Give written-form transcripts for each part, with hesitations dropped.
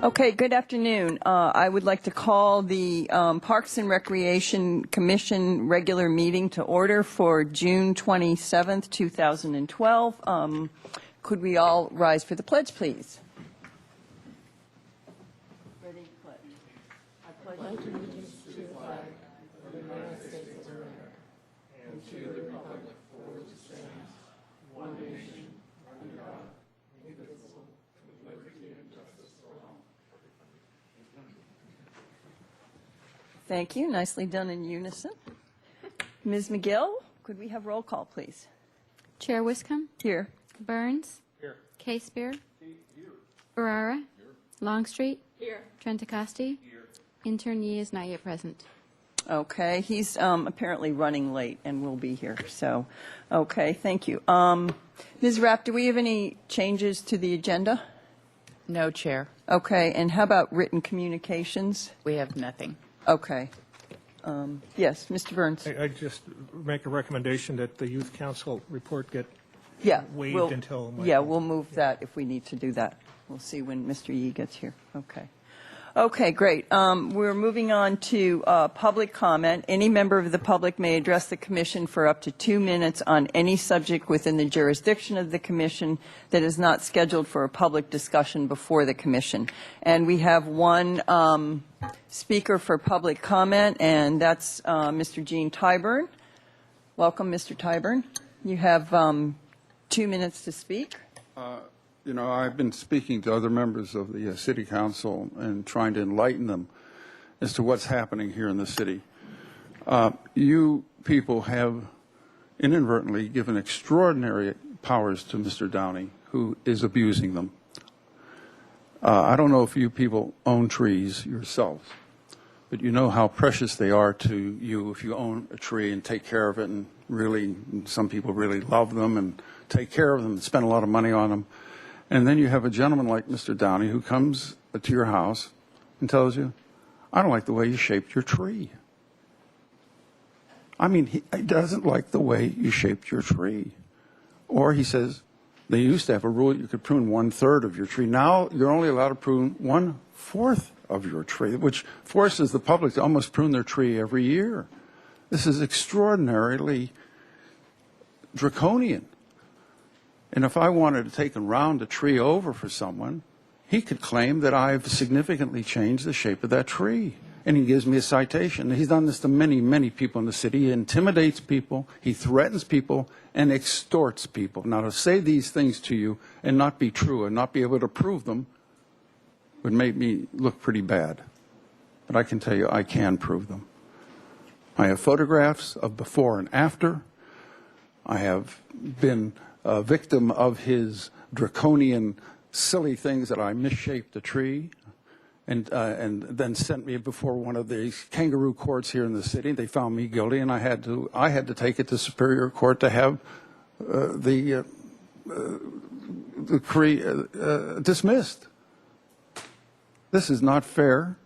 Okay, good afternoon. I would like to call the Parks and Recreation Commission regular meeting to order for June 27th, 2012. Could we all rise for the pledge, please? Ready, pledge. I pledge allegiance to the flag of the United States of America and to the republic for which it stands, one nation, under God, indivisible, with liberty and justice for all. Thank you. Nicely done in unison. Ms. McGill, could we have roll call, please? Chair Wiscombe. Here. Burns. Here. K-Spear. Here. Ferrara. Here. Longstreet. Here. Trentacosti. Here. Intern Yee is not yet present. Okay. He's apparently running late and will be here. So, okay. Thank you. Ms. Rapp, do we have any changes to the agenda? No, Chair. Okay. And how about written communications? We have nothing. Okay. Yes, Mr. Burns. I just make a recommendation that the Youth Council report get Yeah. waived until Monday. Yeah, we'll move that if we need to do that. We'll see when Mr. Yee gets here. Okay. Okay, great. We're moving on to public comment. Any member of the public may address the commission for up to 2 minutes on any subject within the jurisdiction of the commission that is not scheduled for a public discussion before the commission. And we have one speaker for public comment, and that's Mr. Gene Tyburn. Welcome, Mr. Tyburn. You have 2 minutes to speak. You know, I've been speaking to other members of the City Council and trying to enlighten them as to what's happening here in the city. You people have inadvertently given extraordinary powers to Mr. Downey, who is abusing them. I don't know if you people own trees yourselves, but you know how precious they are to you if you own a tree and take care of it, and really, some people really love them and take care of them and spend a lot of money on them. And then you have a gentleman like Mr. Downey who comes to your house and tells you, I don't like the way you shaped your tree. I mean, he doesn't like the way you shaped your tree. Or he says, they used to have a rule you could prune 1/3 of your tree. Now you're only allowed to prune 1/4 of your tree, which forces the public to almost prune their tree every year. This is extraordinarily draconian. And if I wanted to take and round a tree over for someone, he could claim that I've significantly changed the shape of that tree. And he gives me a citation. He's done this to many, many people in the city. He intimidates people, he threatens people, and extorts people. Now, to say these things to you and not be true and not be able to prove them would make me look pretty bad. But I can tell you, I can prove them. I have photographs of before and after. I have been a victim of his draconian, silly things that I misshaped a tree. And then sent me before one of the kangaroo courts here in the city. They found me guilty, and I had to take it to Superior Court to have the decree dismissed. This is not fair,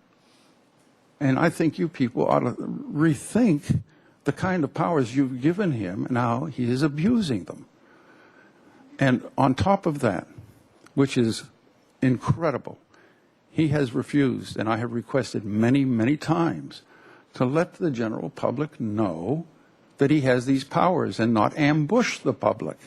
and I think you people ought to rethink the kind of powers you've given him and how he is abusing them. And on top of that, which is incredible, he has refused, and I have requested many, many times, to let the general public know that he has these powers and not ambush the public.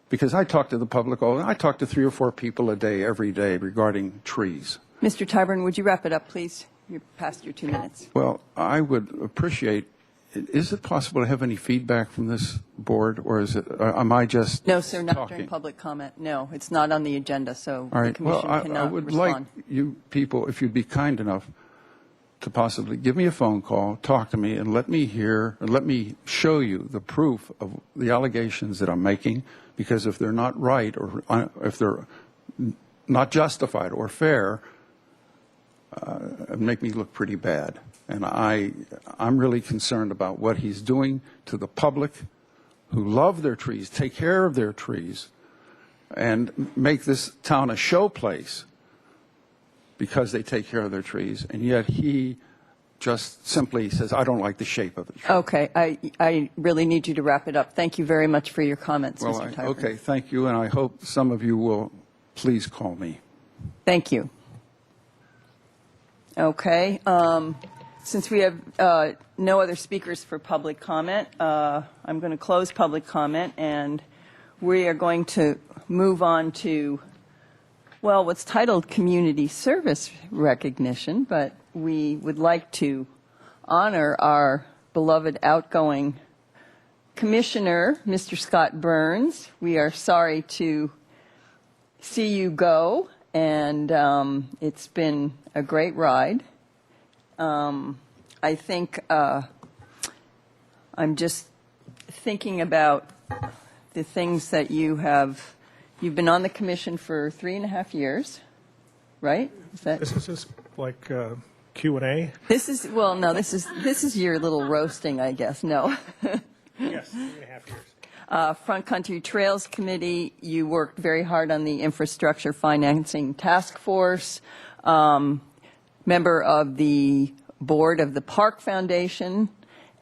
Because I talk to the public I talk to 3 or 4 people a day, every day, regarding trees. Mr. Tyburn, would you wrap it up, please? You're past your 2 minutes. Well, I would appreciate, is it possible to have any feedback from this board, or am I just No, sir, not talking? during public comment. No, it's not on the agenda, so All the right. Well, commission cannot I would respond. like you people, if you'd be kind enough, to possibly give me a phone call, talk to me, and let me show you the proof of the allegations that I'm making, because if they're not right, or if they're not justified or fair, it make me look pretty bad. And I'm really concerned about what he's doing to the public who love their trees, take care of their trees, and make this town a showplace because they take care of their trees. And yet he just simply says, I don't like the shape of the tree. Okay, I really need you to wrap it up. Thank you very much for your comments, Mr. Tyburn. Okay, thank you, and I hope some of you will please call me. Thank you. Okay, since we have no other speakers for public comment, I'm going to close public comment, and we are going to move on to, well, what's titled Community Service Recognition, but we would like to honor our beloved outgoing commissioner, Mr. Scott Burns. We are sorry to see you go, and it's been a great ride. I think I'm just thinking about the things that you've been on the commission for 3.5 years, right? Is that? This is just like Q&A? This is your little roasting, I guess. No. Yes, 3.5 years. Front Country Trails Committee, you worked very hard on the Infrastructure Financing Task Force, member of the board of the Park Foundation,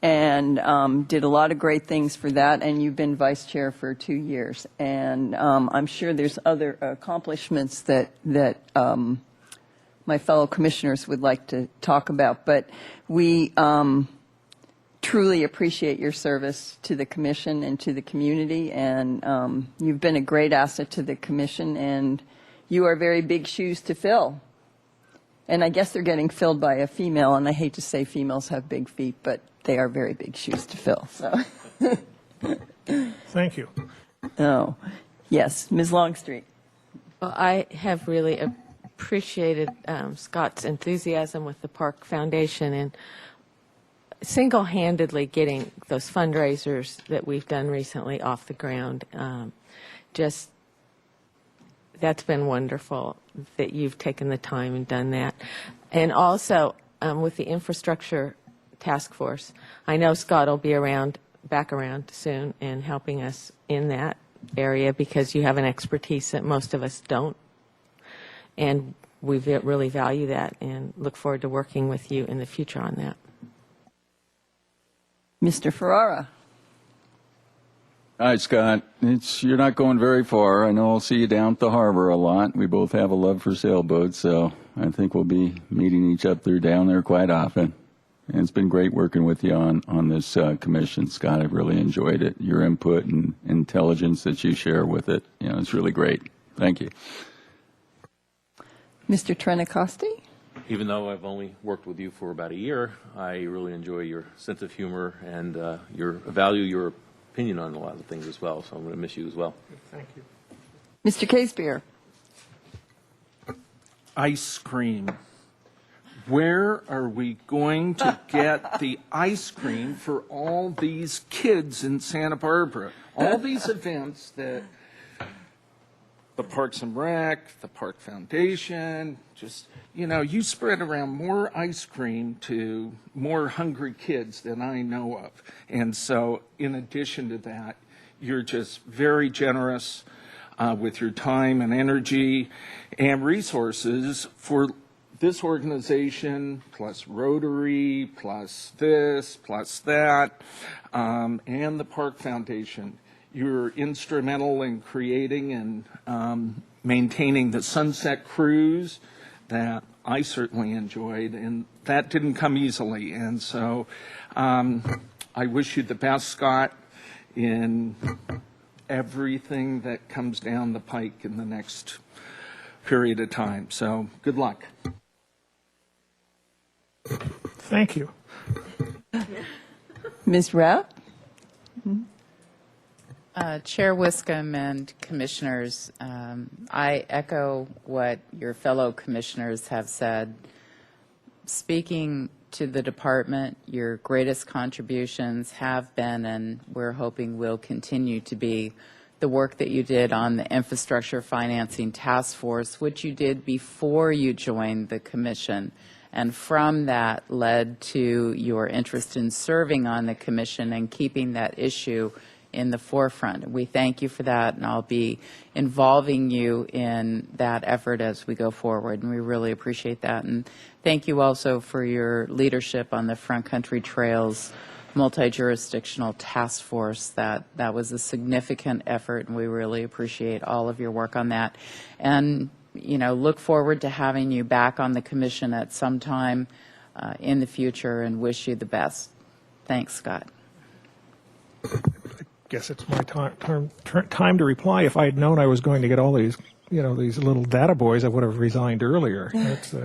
and did a lot of great things for that, and you've been vice chair for 2 years. And I'm sure there's other accomplishments that my fellow commissioners would like to talk about, but we truly appreciate your service to the commission and to the community, and you've been a great asset to the commission, and you are very big shoes to fill. And I guess they're getting filled by a female, and I hate to say females have big feet, but they are very big shoes to fill. So, Thank you. oh, yes, Ms. Longstreet. Well, I have really appreciated Scott's enthusiasm with the Park Foundation, and single-handedly getting those fundraisers that we've done recently off the ground. Just that's been wonderful that you've taken the time and done that. And also with the infrastructure task force, I know Scott will be back around soon and helping us in that area because you have an expertise that most of us don't. And we really value that and look forward to working with you in the future on that. Mr. Ferrara. Hi, Scott. You're not going very far. I know I'll see you down at the harbor a lot. We both have a love for sailboats, so I think we'll be meeting each other down there quite often. And it's been great working with you on this commission, Scott. I've really enjoyed it. Your input and intelligence that you share with it, it's really great. Thank you. Mr. Trentacosti. Even though I've only worked with you for about a year, I really enjoy your sense of humor and value your opinion on a lot of things as well. So I'm going to miss you as well. Thank you. Mr. Casebeer. Ice cream. Where are we going to get the ice cream for all these kids in Santa Barbara? All these events that the Parks and Rec, the Park Foundation, just, you spread around more ice cream to more hungry kids than I know of. And so in addition to that, you're just very generous with your time and energy and resources for this organization, plus Rotary, plus this, plus that, and the Park Foundation. You're instrumental in creating and maintaining the Sunset Cruise that I certainly enjoyed, and that didn't come easily. And so I wish you the best, Scott, in everything that comes down the pike in the next period of time. So good luck. Thank you. Ms. Rapp. Chair Wiscombe and commissioners, I echo what your fellow commissioners have said. Speaking to the department, your greatest contributions have been, and we're hoping will continue to be, the work that you did on the Infrastructure Financing Task Force, which you did before you joined the commission. And from that led to your interest in serving on the commission and keeping that issue in the forefront. We thank you for that, and I'll be involving you in that effort as we go forward, and we really appreciate that. And thank you also for your leadership on the Front Country Trails multi-jurisdictional task force. That was a significant effort, and we really appreciate all of your work on that. And look forward to having you back on the commission at some time in the future, and wish you the best. Thanks, Scott. Guess it's my time to reply. If I had known I was going to get all these, these little data boys, I would have resigned earlier. That's,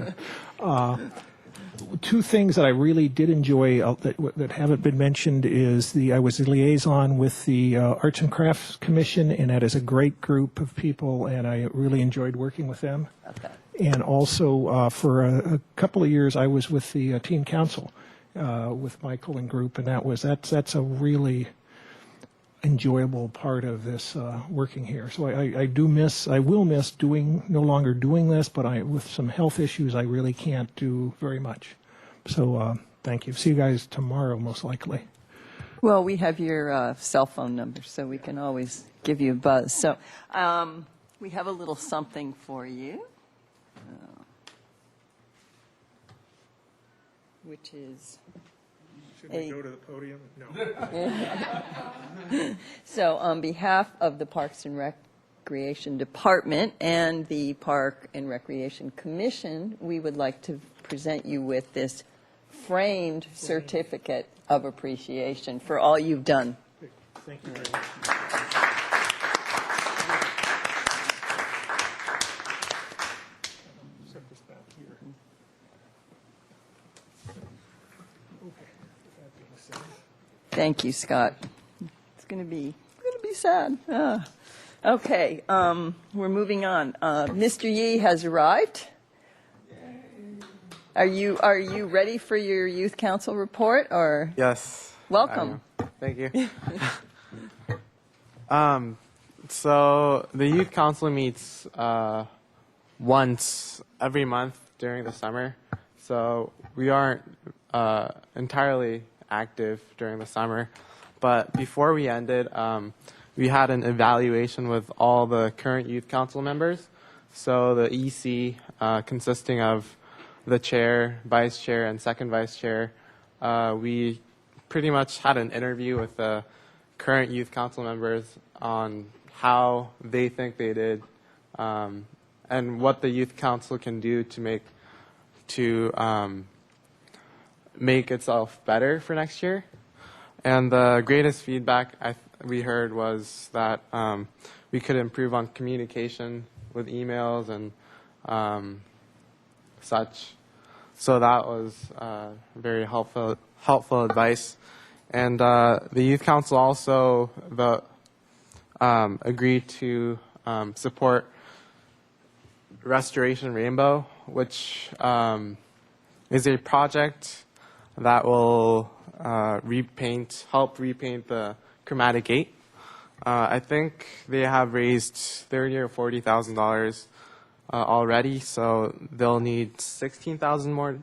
two things that I really did enjoy that haven't been mentioned is I was a liaison with the Arts and Crafts Commission, and that is a great group of people, and I really enjoyed working with them. Okay. And also for a couple of years, I was with the Teen Council with Michael and group, and that's a really enjoyable part of this working here. So I will miss no longer doing this, but with some health issues, I really can't do very much. So thank you. See you guys tomorrow, most likely. Well, we have your cell phone number, so we can always give you a buzz. So we have a little something for you, which is... Should we go to the podium? No. So on behalf of the Parks and Recreation Department and the Park and Recreation Commission, we would like to present you with this framed certificate of appreciation for all you've done. Thank you very much. Set this back here. Thank you, Scott. It's going to be sad. Okay, we're moving on. Mr. Yee has arrived. Are you ready for your youth council report, or? Yes. Welcome. Thank you. So the youth council meets once every month during the summer. So we aren't entirely active during the summer. But before we ended, we had an evaluation with all the current youth council members. So the EC, consisting of the chair, vice chair, and second vice chair, we pretty much had an interview with the current youth council members on how they think they did, and what the youth council can do to make itself better for next year. And the greatest feedback we heard was that we could improve on communication with emails and such. So that was very helpful advice. And the youth council also agreed to support Restoration Rainbow, which is a project that will help repaint the Chromatic Gate. I think they have raised $30,000 or $40,000 already, so they'll need $16,000 more.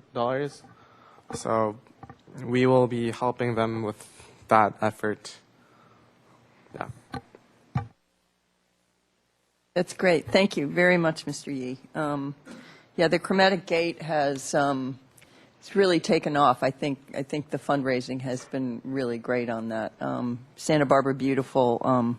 So we will be helping them with that effort. Yeah. That's great. Thank you very much, Mr. Yee. Yeah, the Chromatic Gate has it's really taken off. I think the fundraising has been really great on that. Santa Barbara Beautiful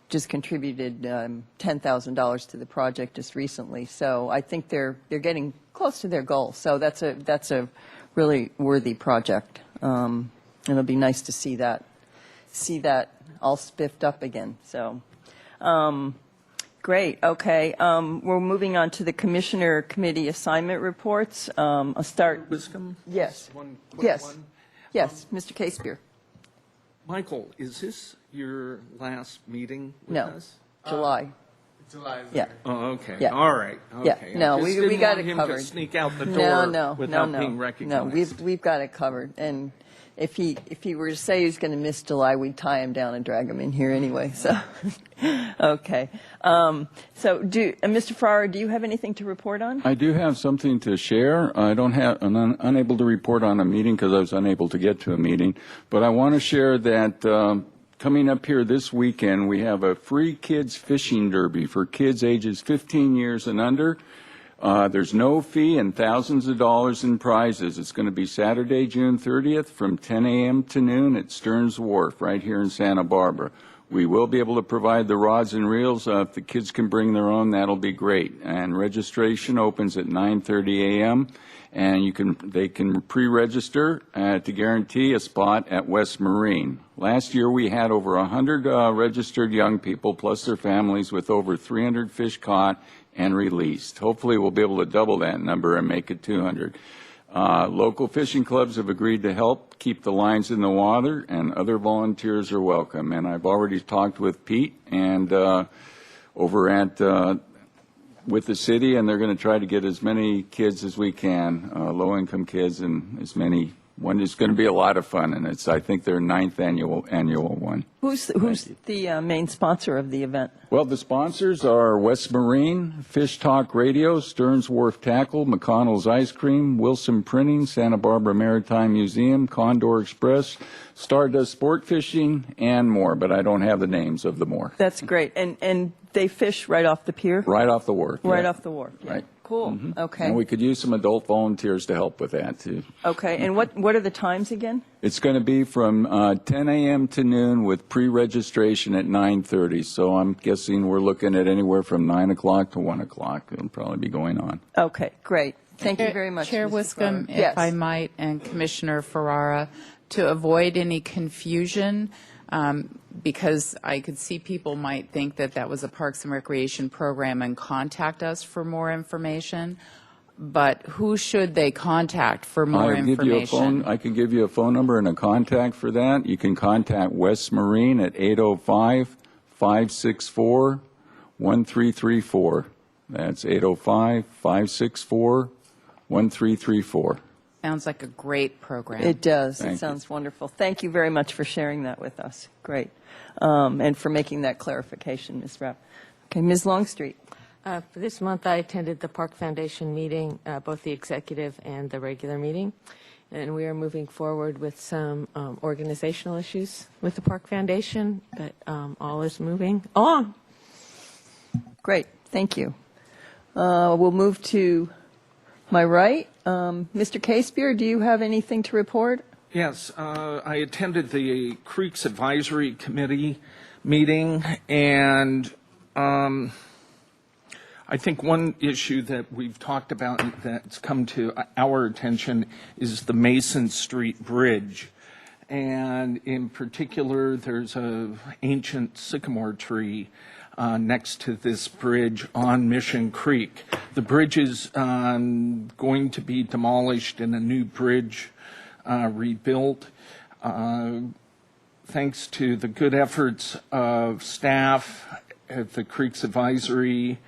just contributed $10,000 to the project just recently. So I think they're getting close to their goal. So that's a really worthy project. It'll be nice to see that all spiffed up again. So. Great. Okay. We're moving on to the Commissioner Committee assignment reports. I'll start. Wiscombe? Yes. One quick Yes. one. Yes. Mr. Casebeer. Michael, is this your last meeting with No. us? July. July. Yeah. Oh, okay. Yeah. All right. Yeah. Okay. I No, just we didn't got want it him covered. to sneak out the door No. without being recognized. No, we've got it covered. And if he were to say he's going to miss July, we'd tie him down and drag him in here anyway. So, okay. So, Mr. Farrar, do you have anything to report on? I do have something to share. I'm unable to report on a meeting because I was unable to get to a meeting. But I want to share that coming up here this weekend, we have a free kids fishing derby for kids ages 15 years and under. There's no fee and thousands of dollars in prizes. It's going to be Saturday, June 30th from 10 a.m. to noon at Stearns Wharf right here in Santa Barbara. We will be able to provide the rods and reels. If the kids can bring their own, that'll be great. And registration opens at 9:30 a.m. And they can pre-register to guarantee a spot at West Marine. Last year we had over 100 registered young people plus their families with over 300 fish caught and released. Hopefully we'll be able to double that number and make it 200. Local fishing clubs have agreed to help keep the lines in the water, and other volunteers are welcome. And I've already talked with Pete and over at with the city, and they're going to try to get as many kids as we can, low-income kids, and as many. One is going to be a lot of fun, and I think their 9th annual one. Who's the main sponsor of the event? Well, the sponsors are West Marine, Fish Talk Radio, Stearns Wharf Tackle, McConnell's Ice Cream, Wilson Printing, Santa Barbara Maritime Museum, Condor Express, Stardust Sport Fishing, and more, but I don't have the names of the more. That's great. And they fish right off the pier? Right off the wharf. Right yeah. off the wharf. Yeah. Right. Cool. Mm-hmm. Okay. And we could use some adult volunteers to help with that, too. Okay. And what are the times again? It's going to be from 10 a.m. to noon with pre-registration at 9:30. So I'm guessing we're looking at anywhere from 9 o'clock to 1 o'clock. It'll probably be going on. Okay. Great. Thank you very much, Chair Mr. Wiscombe, Farrar. if Yes. I might, and Commissioner Ferrara, to avoid any confusion, because I could see people might think that was a Parks and Recreation program and contact us for more information. But who should they contact for more information? I can give you a phone number and a contact for that. You can contact West Marine at 805-564-1334. That's 805-564-1334. 1334. Sounds like a great program. It does. Thank It you. sounds wonderful. Thank you very much for sharing that with us. Great. And for making that clarification, Ms. Rapp. Okay, Ms. Longstreet. For this month, I attended the Park Foundation meeting, both the executive and the regular meeting, and we are moving forward with some organizational issues with the Park Foundation, but all is moving along. Great. Thank you. We'll move to my right. Mr. Casebeer, do you have anything to report? Yes, I attended the Creeks Advisory Committee meeting, and I think one issue that we've talked about that's come to our attention is the Mason Street Bridge. And in particular, there's an ancient sycamore tree next to this bridge on Mission Creek. The bridge is going to be demolished and a new bridge rebuilt. Thanks to the good efforts of staff at the Creeks Advisory,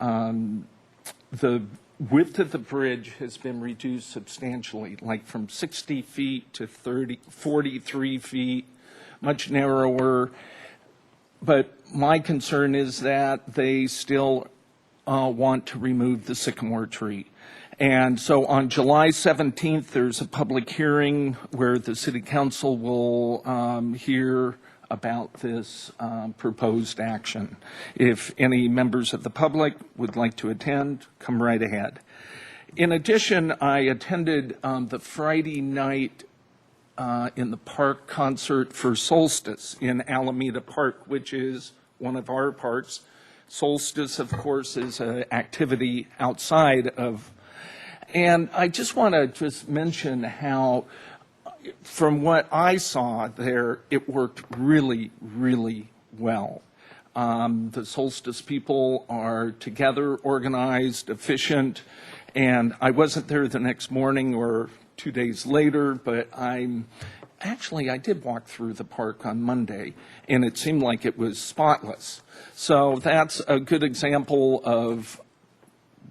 the width of the bridge has been reduced substantially, like from 60 feet to 43 feet, much narrower. But my concern is that they still want to remove the sycamore tree. And so on July 17th, there's a public hearing where the City Council will hear about this proposed action. If any members of the public would like to attend, come right ahead. In addition, I attended the Friday night in the park concert for Solstice in Alameda Park, which is one of our parks. Solstice, of course, is an activity outside of. And I just want to mention how, from what I saw there, it worked really, really well. The Solstice people are together, organized, efficient, and I wasn't there the next morning or 2 days later, but I did walk through the park on Monday, and it seemed like it was spotless. So that's a good example of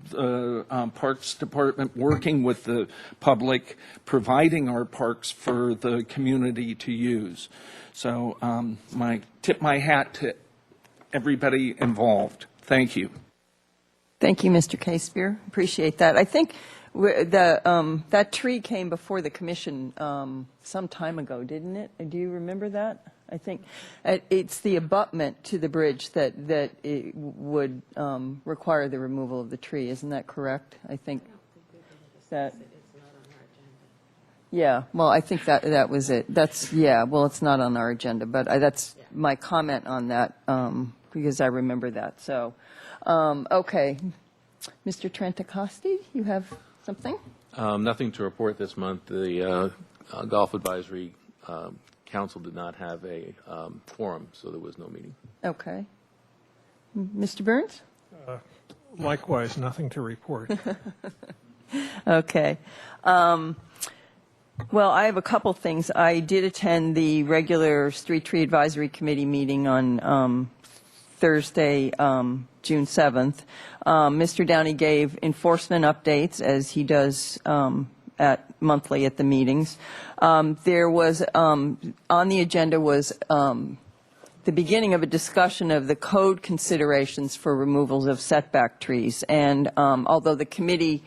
the Parks Department working with the public, providing our parks for the community to use. So tip my hat to everybody involved. Thank you. Thank you, Mr. Casebeer. Appreciate that. I think that tree came before the commission some time ago, didn't it? Do you remember that? I think it's the abutment to the bridge that it would require the removal of the tree. Isn't that correct? I think that. Yeah. Well, I think that was it. Well, it's not on our agenda, but that's my comment on that because I remember that. So, okay, Mr. Trentacosti, you have something? Nothing to report this month. The Golf Advisory Council did not have a forum, so there was no meeting. Okay. Mr. Burns? Likewise, nothing to report. Okay. Well, I have a couple things. I did attend the regular Street Tree Advisory Committee meeting on Thursday, June 7th. Mr. Downey gave enforcement updates, as he does monthly at the meetings. There was, on the agenda was the beginning of a discussion of the code considerations for removals of setback trees. And although the committee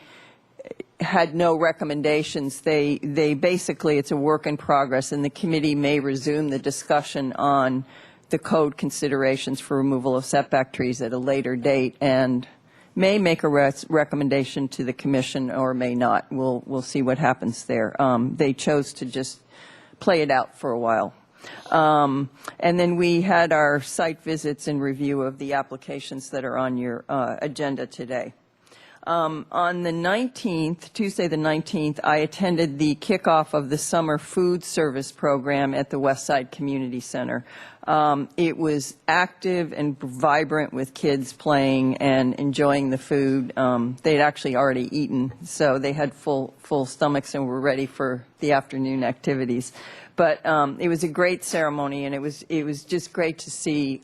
had no recommendations, they basically, it's a work in progress, and the committee may resume the discussion on the code considerations for removal of setback trees at a later date, and may make a recommendation to the commission or may not. We'll see what happens there. They chose to just play it out for a while. And then we had our site visits and review of the applications that are on your agenda today. On the 19th, Tuesday the 19th, I attended the kickoff of the summer food service program at the Westside Community Center. It was active and vibrant with kids playing and enjoying the food. They'd actually already eaten, so they had full stomachs and were ready for the afternoon activities. But it was a great ceremony, and it was just great to see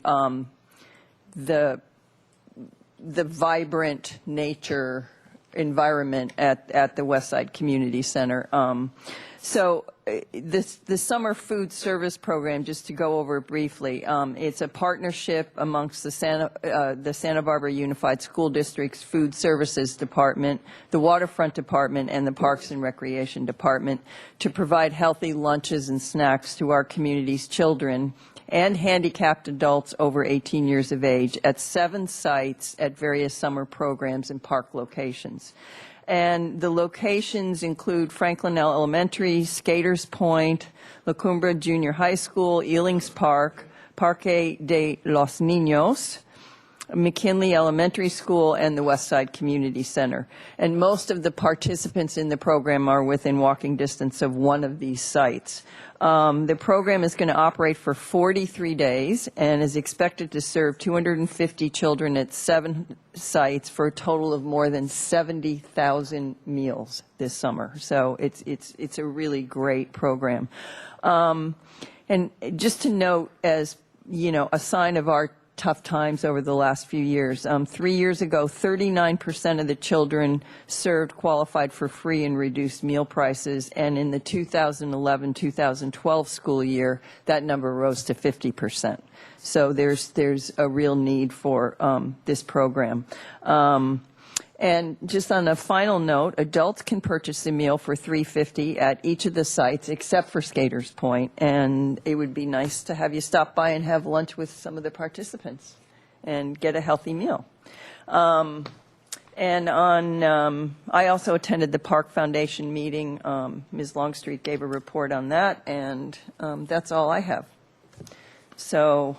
the vibrant nature environment at the Westside Community Center. The summer food service program, just to go over it briefly, it's a partnership amongst the Santa Barbara Unified School District's Food Services Department, the Waterfront Department, and the Parks and Recreation Department to provide healthy lunches and snacks to our community's children and handicapped adults over 18 years of age at 7 sites at various summer programs and park locations. And the locations include Franklin Elementary, Skaters Point, La Cumbre Junior High School, Ealings Park, Parque de los Niños, McKinley Elementary School, and the Westside Community Center. And most of the participants in the program are within walking distance of one of these sites. The program is going to operate for 43 days and is expected to serve 250 children at 7 sites for a total of more than 70,000 meals this summer. So it's a really great program. And just to note, as you know, a sign of our tough times over the last few years. 3 years ago, 39% of the children served qualified for free and reduced meal prices, and in the 2011-2012 school year, that number rose to 50%. So there's a real need for this program. And just on a final note, adults can purchase a meal for $3.50 at each of the sites except for Skaters Point, and it would be nice to have you stop by and have lunch with some of the participants and get a healthy meal. I also attended the Park Foundation meeting. Ms. Longstreet gave a report on that, and that's all I have. So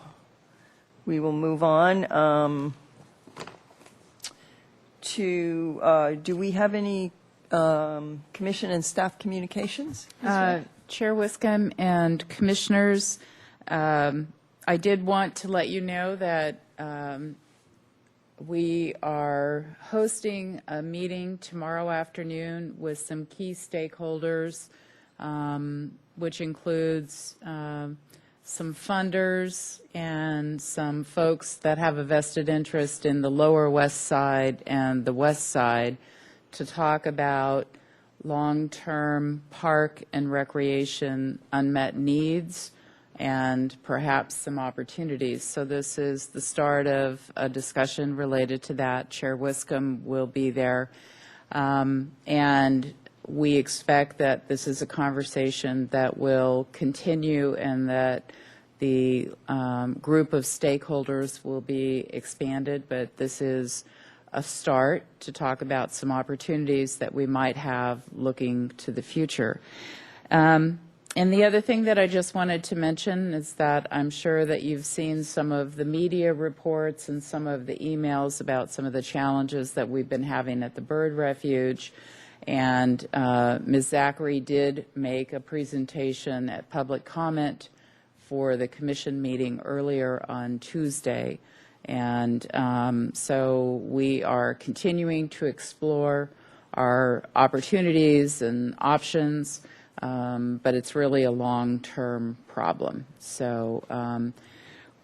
we will move on. Do we have any commission and staff communications? Chair Wiscombe and commissioners, I did want to let you know that we are hosting a meeting tomorrow afternoon with some key stakeholders, which includes some funders and some folks that have a vested interest in the Lower West Side and the West Side to talk about long-term park and recreation unmet needs and perhaps some opportunities. So this is the start of a discussion related to that. Chair Wiscombe will be there. And we expect that this is a conversation that will continue and that the group of stakeholders will be expanded, but this is a start to talk about some opportunities that we might have looking to the future. And the other thing that I just wanted to mention is that I'm sure that you've seen some of the media reports and some of the emails about some of the challenges that we've been having at the Bird Refuge. And Ms. Zachary did make a presentation at public comment for the commission meeting earlier on Tuesday. And so we are continuing to explore our opportunities and options, but it's really a long-term problem. So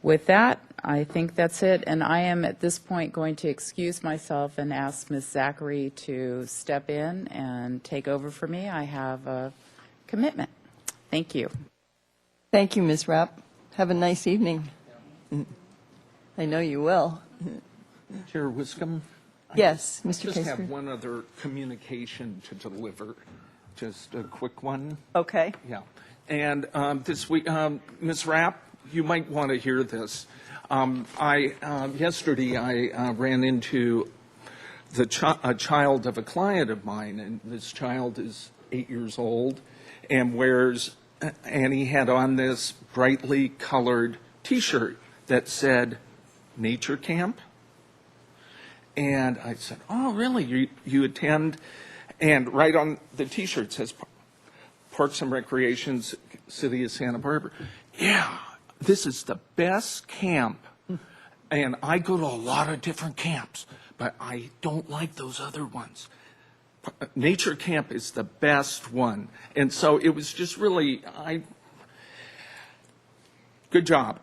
with that, I think that's it. And I am at this point going to excuse myself and ask Ms. Zachary to step in and take over for me. I have a commitment. Thank you. Thank you, Ms. Rapp. Have a nice evening. I know you will. Chair Wiscombe? Yes, Mr. Just Casper. have one other communication to deliver, just a quick one. Okay. Yeah. And this week, Ms. Rapp, you might want to hear this. Yesterday, I ran into a child of a client of mine, and this child is 8 years old and he had on this brightly colored T-shirt that said Nature Camp. And I said, oh, really? You attend? And right on the T-shirt says Parks and Recreations, City of Santa Barbara. Yeah, this is the best camp. And I go to a lot of different camps, but I don't like those other ones. Nature Camp is the best one. And so it was just really, good job.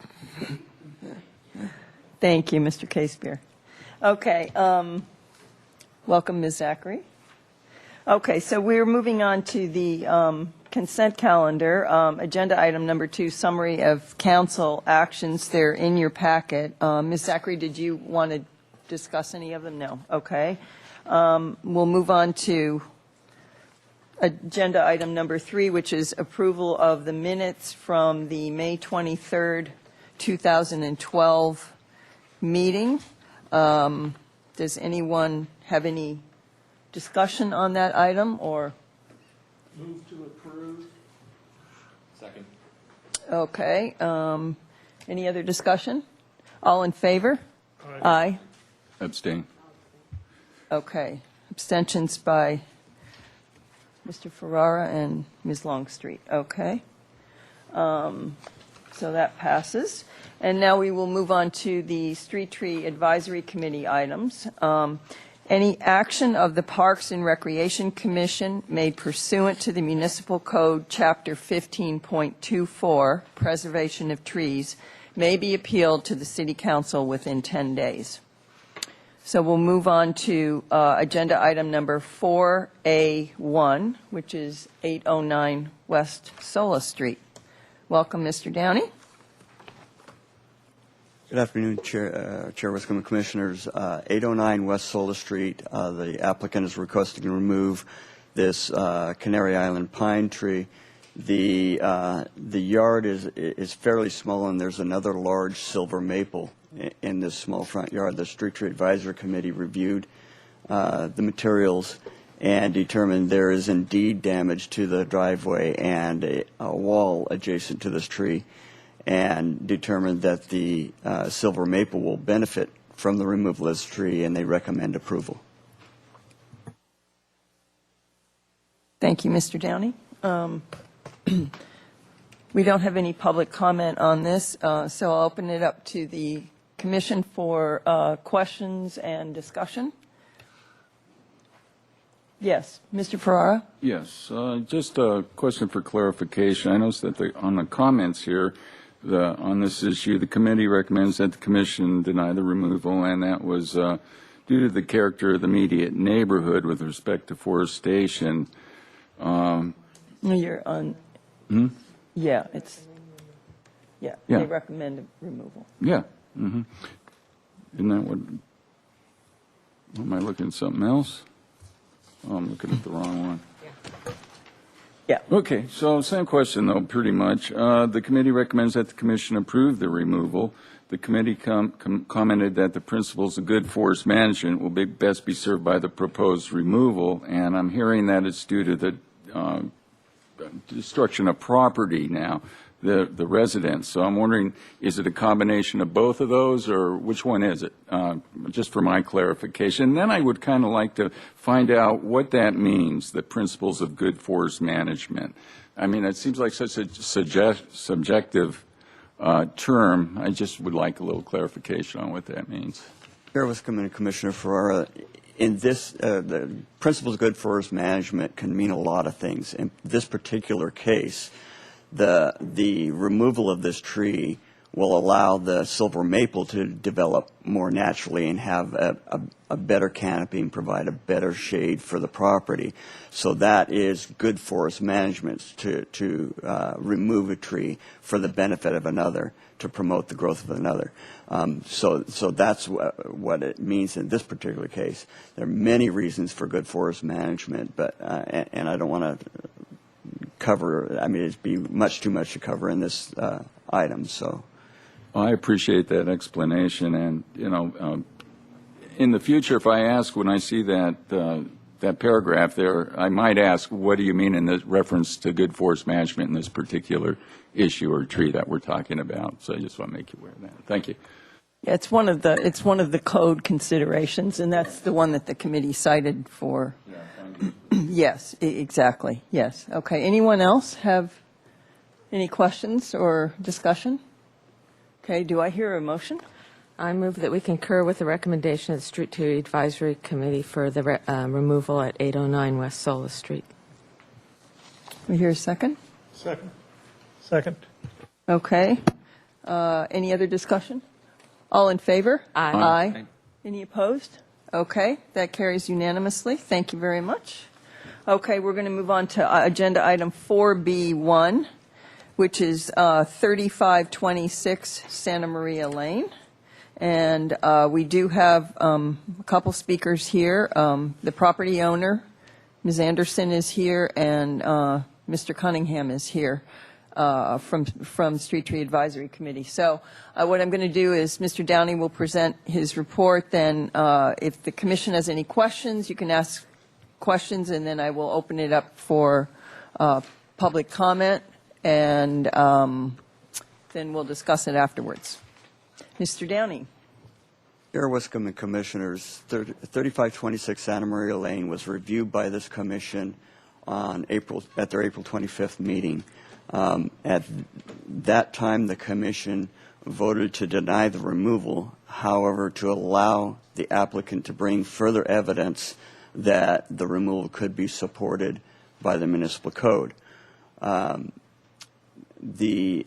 Thank you, Mr. Casper. Okay. Welcome, Ms. Zachary. Okay, so we're moving on to the consent calendar. Agenda item number 2, summary of council actions. They're in your packet. Ms. Zachary, did you want to discuss any of them? No. Okay. We'll move on to agenda item number 3, which is approval of the minutes from the May 23rd, 2012 meeting. Does anyone have any discussion on that item, or? Move to approve. Second. Okay. Any other discussion? All in favor? Aye. Abstain. Okay. Abstentions by Mr. Ferrara and Ms. Longstreet. Okay. So that passes. And now we will move on to the Street Tree Advisory Committee items. Any action of the Parks and Recreation Commission made pursuant to the Municipal Code, Chapter 15.24, Preservation of Trees, may be appealed to the City Council within 10 days. So we'll move on to agenda item number 4A1, which is 809 West Sola Street. Welcome, Mr. Downey. Good afternoon, Chair Wiscombe and Commissioners. 809 West Sola Street, the applicant is requesting to remove this Canary Island pine tree. The yard is fairly small, and there's another large silver maple in this small front yard. The Street Tree Advisory Committee reviewed the materials and determined there is indeed damage to the driveway and a wall adjacent to this tree, and determined that the silver maple will benefit from the removal of this tree, and they recommend approval. Thank you, Mr. Downey. We don't have any public comment on this, so I'll open it up to the Commission for questions and discussion. Yes, Mr. Ferrara? Yes, just a question for clarification. I noticed that on the comments here, on this issue, the committee recommends that the commission deny the removal, and that was due to the character of the immediate neighborhood with respect to forestation. You're on. Yeah, Yeah. they recommend removal. Yeah. Isn't that what? Am I looking at something else? Oh, I'm looking at the wrong one. Yeah. Okay, so same question though, pretty much. The committee recommends that the commission approve the removal. The committee commented that the principles of good forest management will best be served by the proposed removal, and I'm hearing that it's due to the destruction of property now, the residents. So I'm wondering, is it a combination of both of those, or which one is it? Just for my clarification. And then I would kind of like to find out what that means, the principles of good forest management. I mean, it seems like such a subjective term. I just would like a little clarification on what that means. Chair Wiscombe and Commissioner Ferrara, in this, the principles of good forest management can mean a lot of things. In this particular case, the removal of this tree will allow the silver maple to develop more naturally and have a better canopy and provide a better shade for the property. So that is good forest management, to remove a tree for the benefit of another, to promote the growth of another. So that's what it means in this particular case. There are many reasons for good forest management, but and I don't want to cover, I mean, it'd be much too much to cover in this item, so. Well, I appreciate that explanation, and, you know, in the future, if I ask when I see that that paragraph there, I might ask, what do you mean in the reference to good forest management in this particular issue or tree that we're talking about? So I just want to make you aware of that. Thank you. Yeah, it's one of the code considerations, and that's the one that the committee cited for. Yeah, thank you. Yes, exactly. Yes. Okay. Anyone else have any questions or discussion? Okay. Do I hear a motion? I move that we concur with the recommendation of the Street Tree Advisory Committee for the removal at 809 West Sola Street. We hear a second? Second. Okay. Any other discussion? All in favor? Aye. Aye. Any opposed? Okay, that carries unanimously. Thank you very much. Okay, we're going to move on to agenda item 4B1, which is 3526 Santa Maria Lane. And we do have a couple speakers here. The property owner, Ms. Anderson, is here, and Mr. Cunningham is here from Street Tree Advisory Committee. So what I'm going to do is Mr. Downey will present his report. Then if the commission has any questions, you can ask questions, and then I will open it up for public comment, and then we'll discuss it afterwards. Mr. Downey. Chair Wiscombe and Commissioners, 3526 Santa Maria Lane was reviewed by this commission at their April 25th meeting. At that time, the commission voted to deny the removal, however, to allow the applicant to bring further evidence that the removal could be supported by the municipal code. The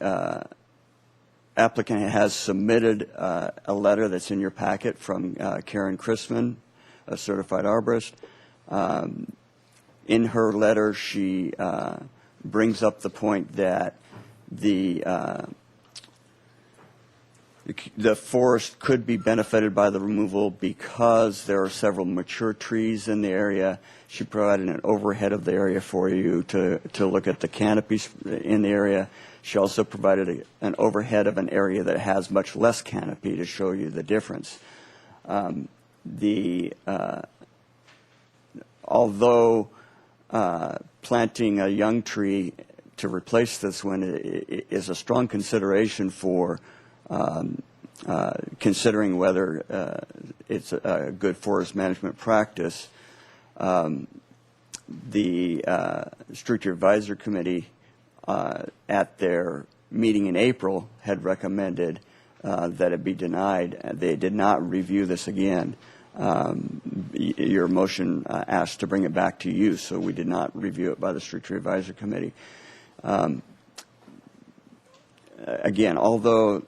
applicant has submitted a letter that's in your packet from Karen Chrisman, a certified arborist. In her letter, she brings up the point that the forest could be benefited by the removal because there are several mature trees in the area. She provided an overhead of the area for you to look at the canopies in the area. She also provided an overhead of an area that has much less canopy to show you the difference. Although planting a young tree to replace this one is a strong consideration for considering whether it's a good forest management practice. The Street Tree Advisory Committee at their meeting in April had recommended that it be denied. They did not review this again. Your motion asked to bring it back to you, so we did not review it by the Street Tree Advisory Committee. Again, although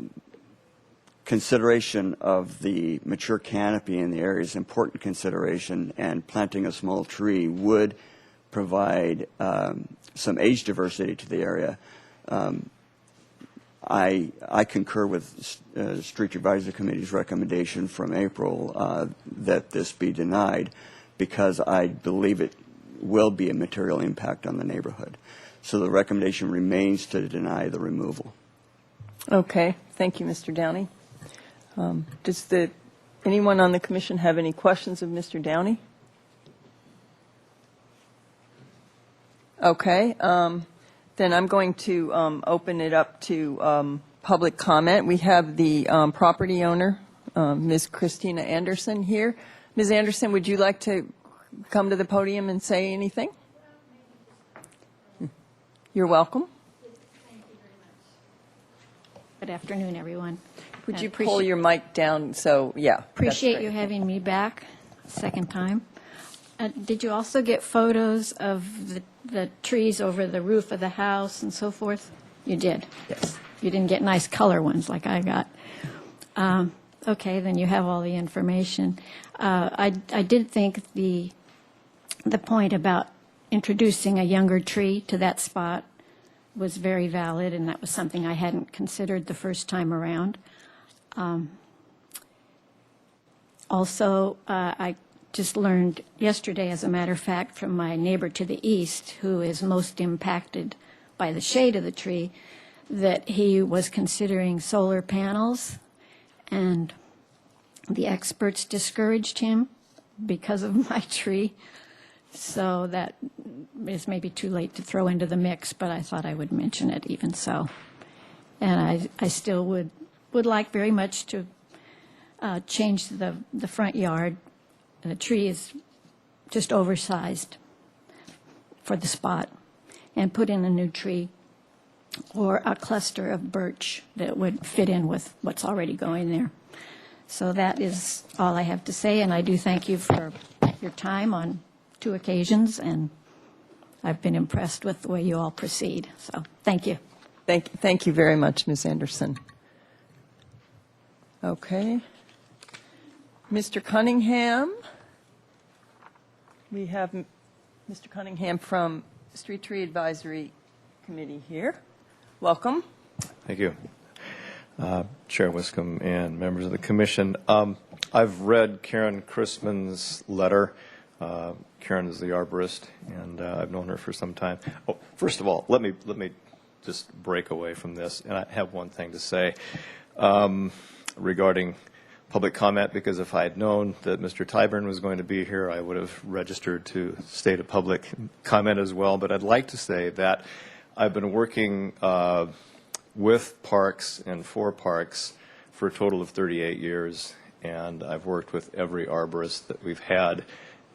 consideration of the mature canopy in the area is important consideration, and planting a small tree would provide some age diversity to the area, I concur with Street Advisory Committee's recommendation from April that this be denied, because I believe it will be a material impact on the neighborhood. So the recommendation remains to deny the removal. Okay, thank you, Mr. Downey. Does anyone on the commission have any questions of Mr. Downey? Okay, then I'm going to open it up to public comment. We have the property owner, Ms. Christina Anderson, here. Ms. Anderson, would you like to come to the podium and say anything? You're welcome. Good afternoon, everyone. Would you pull your mic down? So, yeah. Appreciate you having me back second time. Did you also get photos of the trees over the roof of the house and so forth? You did? Yes. You didn't get nice color ones like I got. Okay, then you have all the information. I did think the point about introducing a younger tree to that spot was very valid, and that was something I hadn't considered the first time around. Also, I just learned yesterday, as a matter of fact, from my neighbor to the east, who is most impacted by the shade of the tree, that he was considering solar panels, and the experts discouraged him because of my tree. So that is maybe too late to throw into the mix, but I thought I would mention it even so. And I still would like very much to change the front yard. The tree is just oversized for the spot, and put in a new tree or a cluster of birch that would fit in with what's already going there. So that is all I have to say, and I do thank you for your time on 2 occasions, and I've been impressed with the way you all proceed. So thank you. Thank you very much, Ms. Anderson. Okay. Mr. Cunningham. We have Mr. Cunningham from Street Tree Advisory Committee here. Welcome. Thank you. Chair Wiscombe and members of the commission. I've read Karen Chrisman's letter. Karen is the arborist, and I've known her for some time. Oh, first of all, let me just break away from this, and I have one thing to say regarding public comment, because if I had known that Mr. Tyburn was going to be here, I would have registered to state a public comment as well. But I'd like to say that I've been working with parks and for parks for a total of 38 years, and I've worked with every arborist that we've had,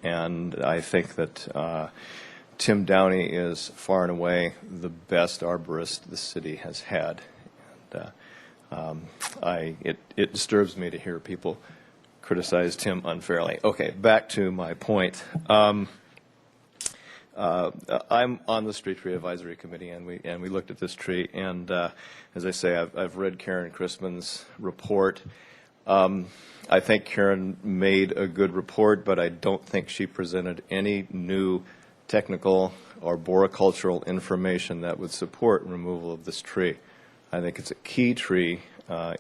and I think that Tim Downey is far and away the best arborist the city has had. And it disturbs me to hear people criticize Tim unfairly. Okay, back to my point. I'm on the Street Tree Advisory Committee, and we looked at this tree. And as I say, I've read Karen Chrisman's report. I think Karen made a good report, but I don't think she presented any new technical or arboricultural information that would support removal of this tree. I think it's a key tree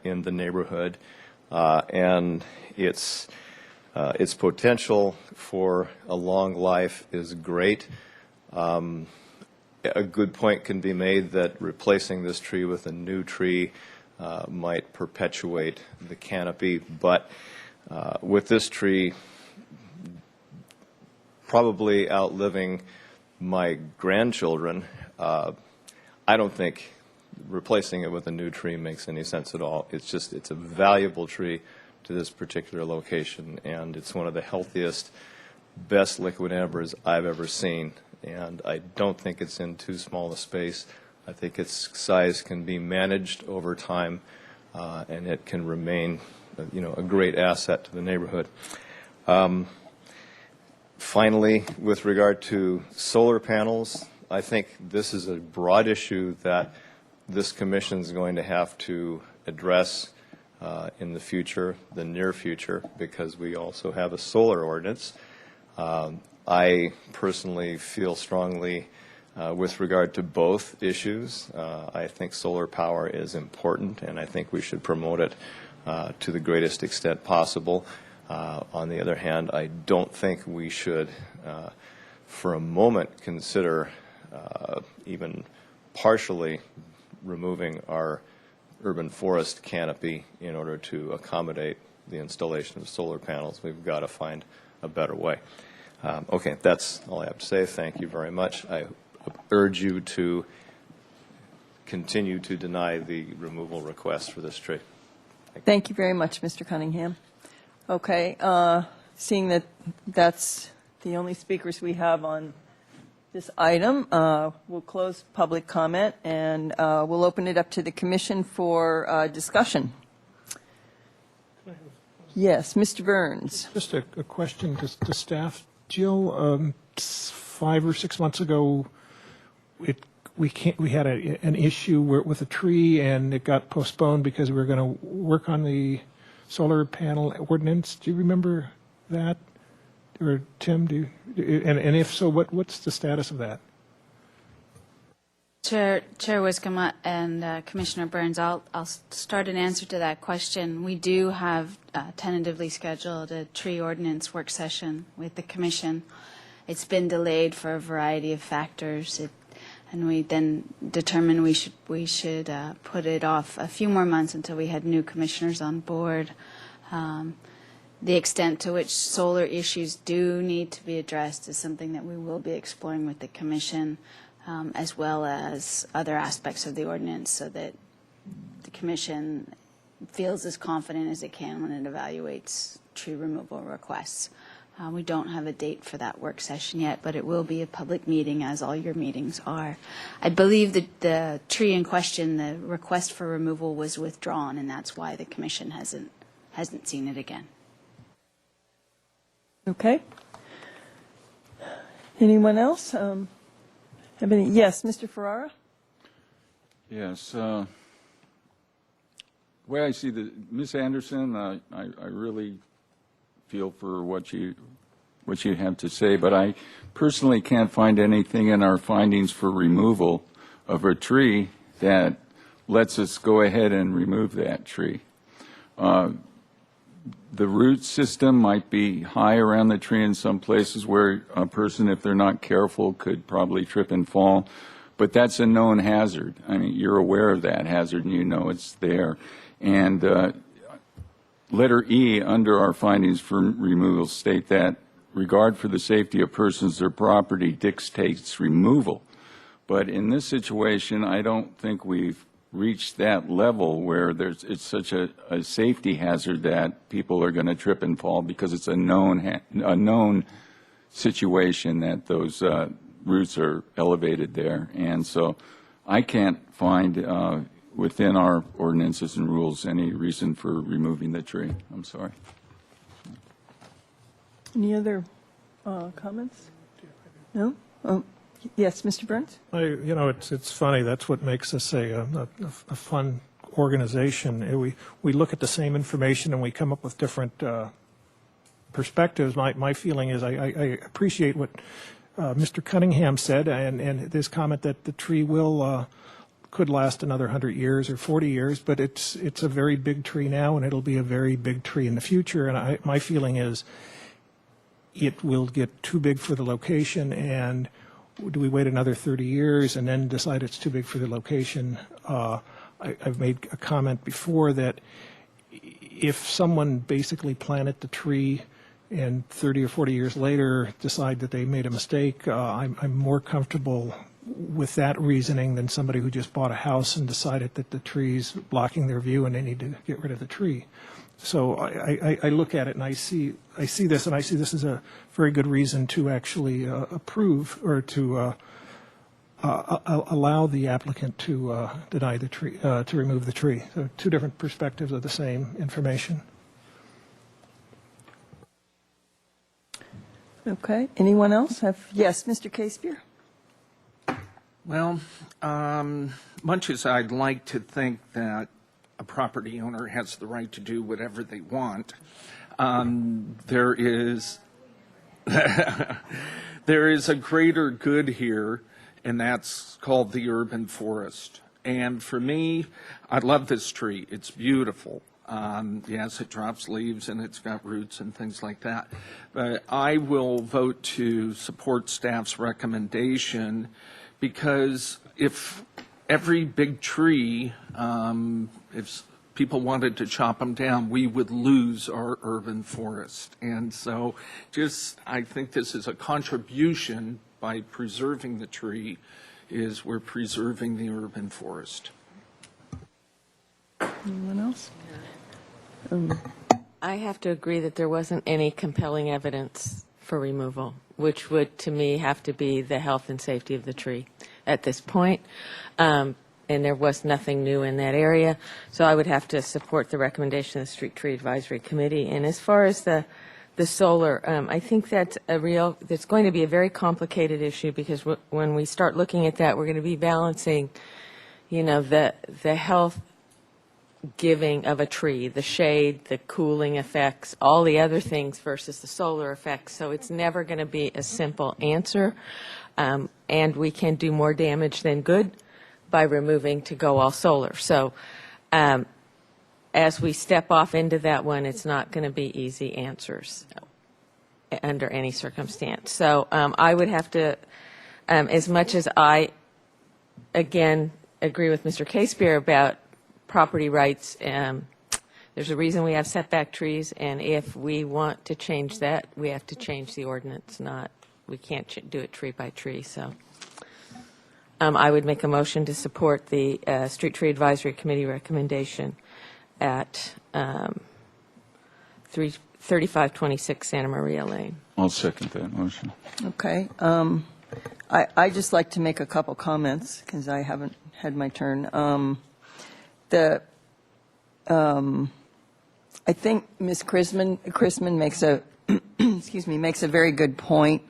in the neighborhood, and its potential for a long life is great. A good point can be made that replacing this tree with a new tree might perpetuate the canopy, but with this tree probably outliving my grandchildren, I don't think replacing it with a new tree makes any sense at all. It's a valuable tree to this particular location, and it's one of the healthiest, best liquid ambers I've ever seen. And I don't think it's in too small a space. I think its size can be managed over time, and it can remain, a great asset to the neighborhood. Finally, with regard to solar panels, I think this is a broad issue that this commission is going to have to address in the future, the near future, because we also have a solar ordinance. I personally feel strongly with regard to both issues. I think solar power is important, and I think we should promote it to the greatest extent possible. On the other hand, I don't think we should, for a moment, consider even partially removing our urban forest canopy in order to accommodate the installation of solar panels. We've got to find a better way. Okay, that's all I have to say. Thank you very much. I urge you to continue to deny the removal request for this tree. Thank you very much, Mr. Cunningham. Okay, seeing that that's the only speakers we have on this item, we'll close public comment, and we'll open it up to the commission for discussion. Yes, Mr. Burns. Just a question to staff. Jill, 5 or 6 months ago, we had an issue with a tree, and it got postponed because we were going to work on the solar panel ordinance. Do you remember that? Or Tim, and if so, what's the status of that? Chair Wiscombe and Commissioner Burns, I'll start an answer to that question. We do have tentatively scheduled a tree ordinance work session with the Commission. It's been delayed for a variety of factors, and we then determined we should put it off a few more months until we had new commissioners on board. The extent to which solar issues do need to be addressed is something that we will be exploring with the Commission, as well as other aspects of the ordinance, so that the Commission feels as confident as it can when it evaluates tree removal requests. We don't have a date for that work session yet, but it will be a public meeting, as all your meetings are. I believe that the tree in question, the request for removal, was withdrawn, and that's why the Commission hasn't seen it again. Okay. Anyone else? Have any? Yes, Mr. Ferrara. Yes. The way I see Ms. Anderson, I really feel for what you have to say, but I personally can't find anything in our findings for removal of a tree that lets us go ahead and remove that tree. The root system might be high around the tree in some places where a person, if they're not careful, could probably trip and fall. But that's a known hazard. I mean, you're aware of that hazard and you know it's there. And letter E under our findings for removal state that regard for the safety of persons or property dictates removal. But in this situation, I don't think we've reached that level where it's such a safety hazard that people are going to trip and fall, because it's a known situation that those roots are elevated there. And so I can't find within our ordinances and rules any reason for removing the tree. I'm sorry. Any other comments? No? Yes, Mr. Burns? It's funny. That's what makes us a fun organization. We look at the same information and we come up with different perspectives. My feeling is I appreciate what Mr. Cunningham said and his comment that the tree could last another 100 years or 40 years, but it's a very big tree now and it'll be a very big tree in the future. And my feeling is it will get too big for the location, and do we wait another 30 years and then decide it's too big for the location? I've made a comment before that if someone basically planted the tree and 30 or 40 years later decide that they made a mistake, I'm more comfortable with that reasoning than somebody who just bought a house and decided that the tree's blocking their view and they need to get rid of the tree. So I look at it and I see this as a very good reason to actually approve or to allow the applicant to deny the tree, to remove the tree. So two different perspectives of the same information. Okay. Anyone else? Yes, Mr. Casebeer. Well, much as I'd like to think that a property owner has the right to do whatever they want, there is a greater good here, and that's called the urban forest. And for me, I love this tree. It's beautiful. Yes, it drops leaves and it's got roots and things like that. But I will vote to support staff's recommendation, because if every big tree, if people wanted to chop them down, we would lose our urban forest. And so I think this is a contribution by preserving the tree, is we're preserving the urban forest. Anyone else? I have to agree that there wasn't any compelling evidence for removal, which would, to me, have to be the health and safety of the tree at this point. And there was nothing new in that area. So I would have to support the recommendation of the Street Tree Advisory Committee. And as far as the solar, I think that's going to be a very complicated issue, because when we start looking at that, we're going to be balancing, the health giving of a tree, the shade, the cooling effects, all the other things versus the solar effects. So it's never going to be a simple answer. And we can do more damage than good by removing to go all solar. So as we step off into that one, it's not going to be easy answers under any circumstance. So I would have to, as much as I, again, agree with Mr. Casebeer about property rights, there's a reason we have setback trees, and if we want to change that, we have to change the ordinance, we can't do it tree by tree. So I would make a motion to support the Street Tree Advisory Committee recommendation at 3526 Santa Maria Lane. I'll second that motion. Okay. I just like to make a couple comments because I haven't had my turn. I think Ms. Chrisman makes a makes a very good point.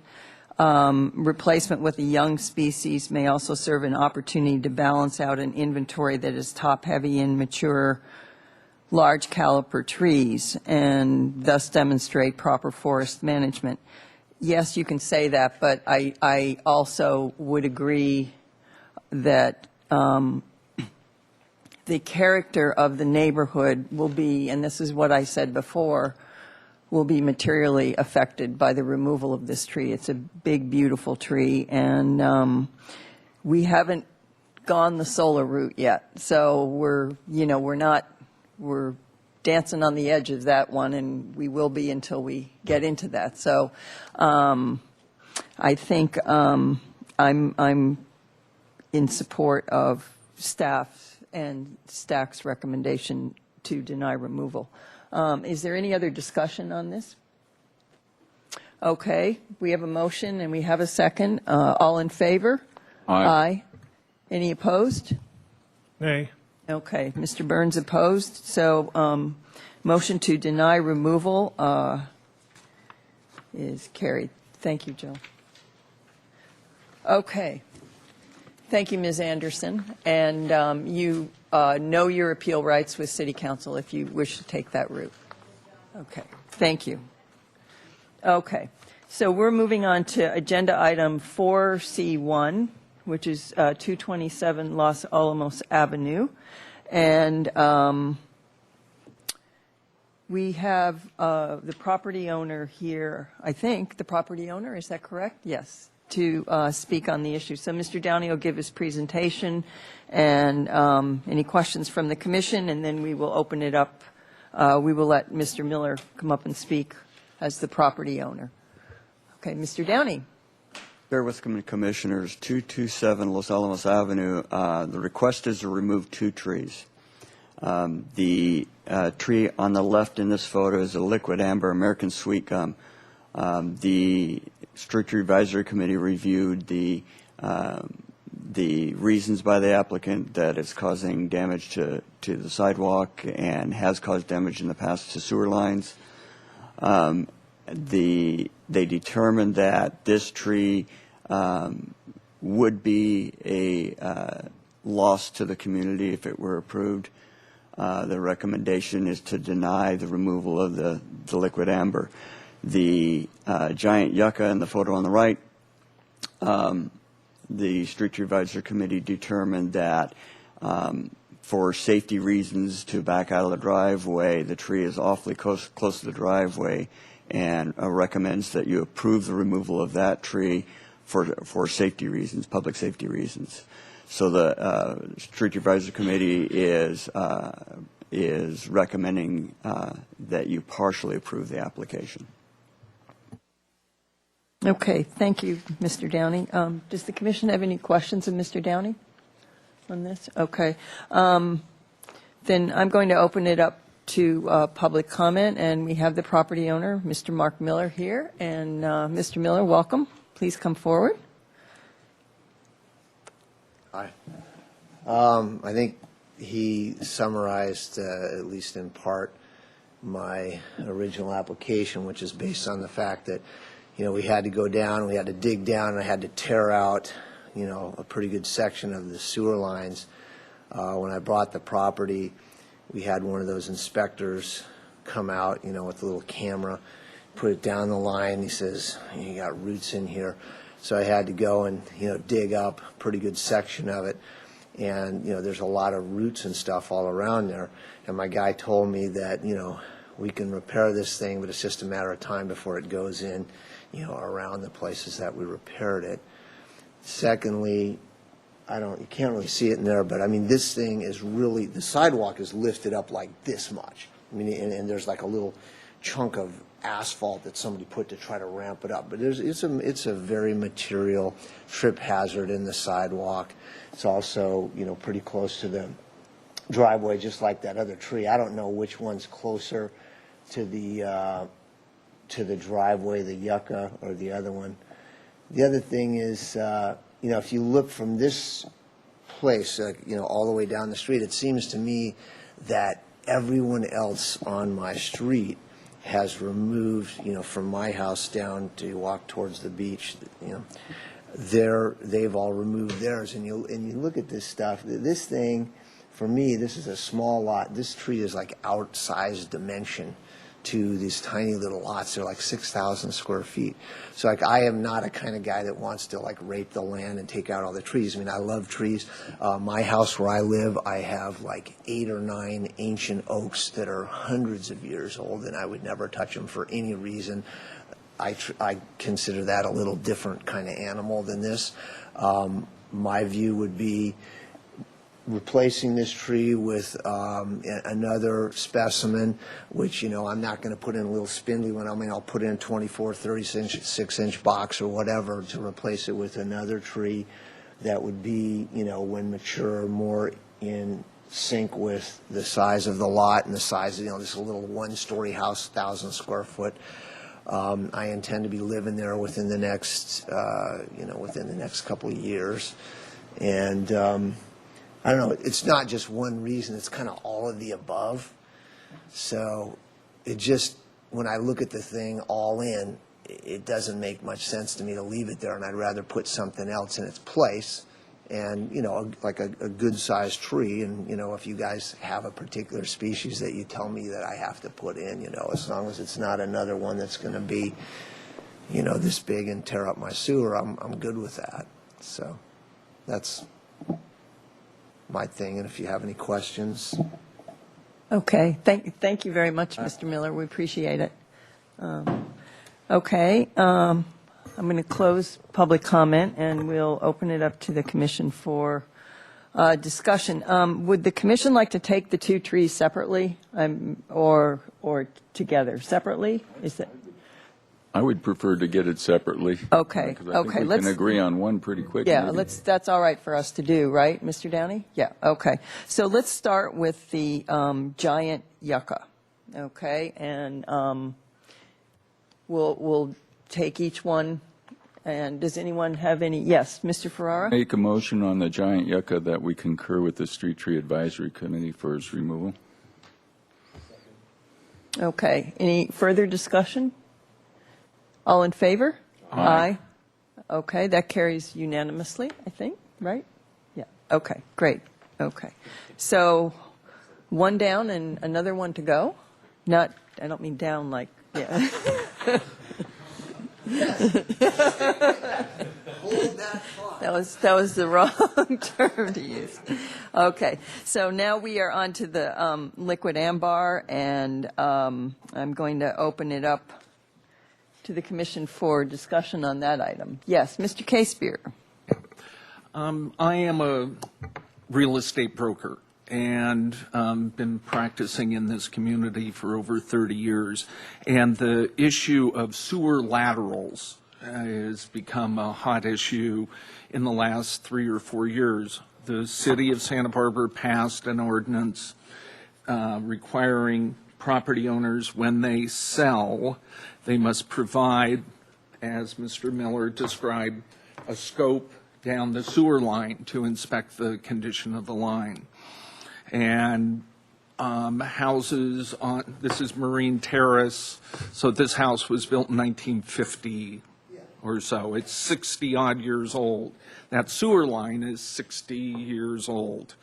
Replacement with a young species may also serve an opportunity to balance out an inventory that is top-heavy in mature large caliper trees and thus demonstrate proper forest management. Yes, you can say that, but I also would agree that the character of the neighborhood will be, and this is what I said before, will be materially affected by the removal of this tree. It's a big, beautiful tree, and we haven't gone the solar route yet. So we're dancing on the edge of that one, and we will be until we get into that. So I think I'm in support of staff and STAC's recommendation to deny removal. Is there any other discussion on this? Okay, we have a motion and we have a second. All in favor? Aye. Any opposed? Nay. Okay, Mr. Burns opposed, so motion to deny removal is carried. Thank you, Jill. Okay. Thank you, Ms. Anderson. And you know your appeal rights with City Council if you wish to take that route. Okay, thank you. Okay, so we're moving on to agenda item 4C1, which is 227 Los Alamos Avenue. And we have the property owner here, I think, the property owner, is that correct? Yes, to speak on the issue. So Mr. Downey will give his presentation and any questions from the commission, and then we will open it up. We will let Mr. Miller come up and speak as the property owner. Okay, Mr. Downey. Bear with me, Commissioners. 227 Los Alamos Avenue. The request is to remove 2 trees. The tree on the left in this photo is a liquid amber American sweet gum. The Street Tree Advisory Committee reviewed the reasons by the applicant that it's causing damage to the sidewalk and has caused damage in the past to sewer lines. They determined that this tree would be a loss to the community if it were approved. The recommendation is to deny the removal of the liquid amber. The giant yucca in the photo on the right, the Street Tree Advisory Committee determined that for safety reasons to back out of the driveway, the tree is awfully close to the driveway, and recommends that you approve the removal of that tree for safety reasons, public safety reasons. So the Street Tree Advisory Committee is recommending that you partially approve the application. Okay, thank you, Mr. Downey. Does the commission have any questions of Mr. Downey on this? Okay. Then I'm going to open it up to public comment, and we have the property owner, Mr. Mark Miller, here. And Mr. Miller, welcome. Please come forward. Hi. I think he summarized, at least in part, my original application, which is based on the fact that, we had to go down, we had to dig down, and I had to tear out, a pretty good section of the sewer lines. When I bought the property, we had one of those inspectors come out, with a little camera, put it down the line. He says, you got roots in here. So I had to go and, dig up a pretty good section of it. And, there's a lot of roots and stuff all around there. And my guy told me that, we can repair this thing, but it's just a matter of time before it goes in, around the places that we repaired it. Secondly, you can't really see it in there, but I mean, this thing is really, the sidewalk is lifted up like this much. I mean, and there's like a little chunk of asphalt that somebody put to try to ramp it up. But it's a very material trip hazard in the sidewalk. It's also, pretty close to the driveway, just like that other tree. I don't know which one's closer to the driveway, the yucca or the other one. The other thing is, if you look from this place, all the way down the street, it seems to me that everyone else on my street has removed, from my house down to walk towards the beach, they've all removed theirs. And you look at this stuff, this thing, for me, this is a small lot. This tree is like outsized dimension to these tiny little lots. They're like 6,000 square feet. So like I am not a kind of guy that wants to like rape the land and take out all the trees. I mean, I love trees. My house where I live, I have like 8 or 9 ancient oaks that are hundreds of years old, and I would never touch them for any reason. I consider that a little different kind of animal than this. My view would be replacing this tree with another specimen, which, you know, I'm not going to put in a little spindly one. I mean, I'll put in 24, 36-inch box or whatever to replace it with another tree that would be, you know, when mature, more in sync with the size of the lot and the size of, you know, this little one-story house, 1,000 square foot. I intend to be living there within the next, within the next couple of years. And I don't know, it's not just one reason, it's kind of all of the above. So it just, when I look at the thing all in, it doesn't make much sense to me to leave it there, and I'd rather put something else in its place. And, you know, like a good-sized tree, and, you know, if you guys have a particular species that you tell me that I have to put in, you know, as long as it's not another one that's going to be, you know, this big and tear up my sewer, I'm good with that. So that's my thing, and if you have any questions. Okay, thank you very much, Mr. Miller. We appreciate it. Okay, I'm going to close public comment, and we'll open it up to the commission for discussion. Would the commission like to take the 2 trees separately, or together? Separately? Is that? I would prefer to get it separately. Okay, Because I think we can agree on one pretty quick. Yeah, maybe. that's all right for us to do, right, Mr. Downey? Yeah, okay. So let's start with the giant yucca, okay? And we'll take each one. And does anyone have any? Yes, Mr. Ferrara? Make a motion on the giant yucca that we concur with the Street Tree Advisory Committee for its removal. Okay, any further discussion? All in favor? Aye. Okay, that carries unanimously, I think, right? Yeah, okay, great, okay. So, one down and another one to go? Not, I don't mean down like, yeah. That was the wrong term to use. Okay, so now we are on to the liquid ambar, and I'm going to open it up to the commission for discussion on that item. Yes, Mr. Casebeer. I am a real estate broker and been practicing in this community for over 30 years. And the issue of sewer laterals has become a hot issue in the last 3 or 4 years. The city of Santa Barbara passed an ordinance requiring property owners, when they sell, they must provide, as Mr. Miller described, a scope down the sewer line to inspect the condition of the line. And houses on, this is Marine Terrace, so this house was built in 1950 or so. It's 60-odd years old. That sewer line is 60 years old.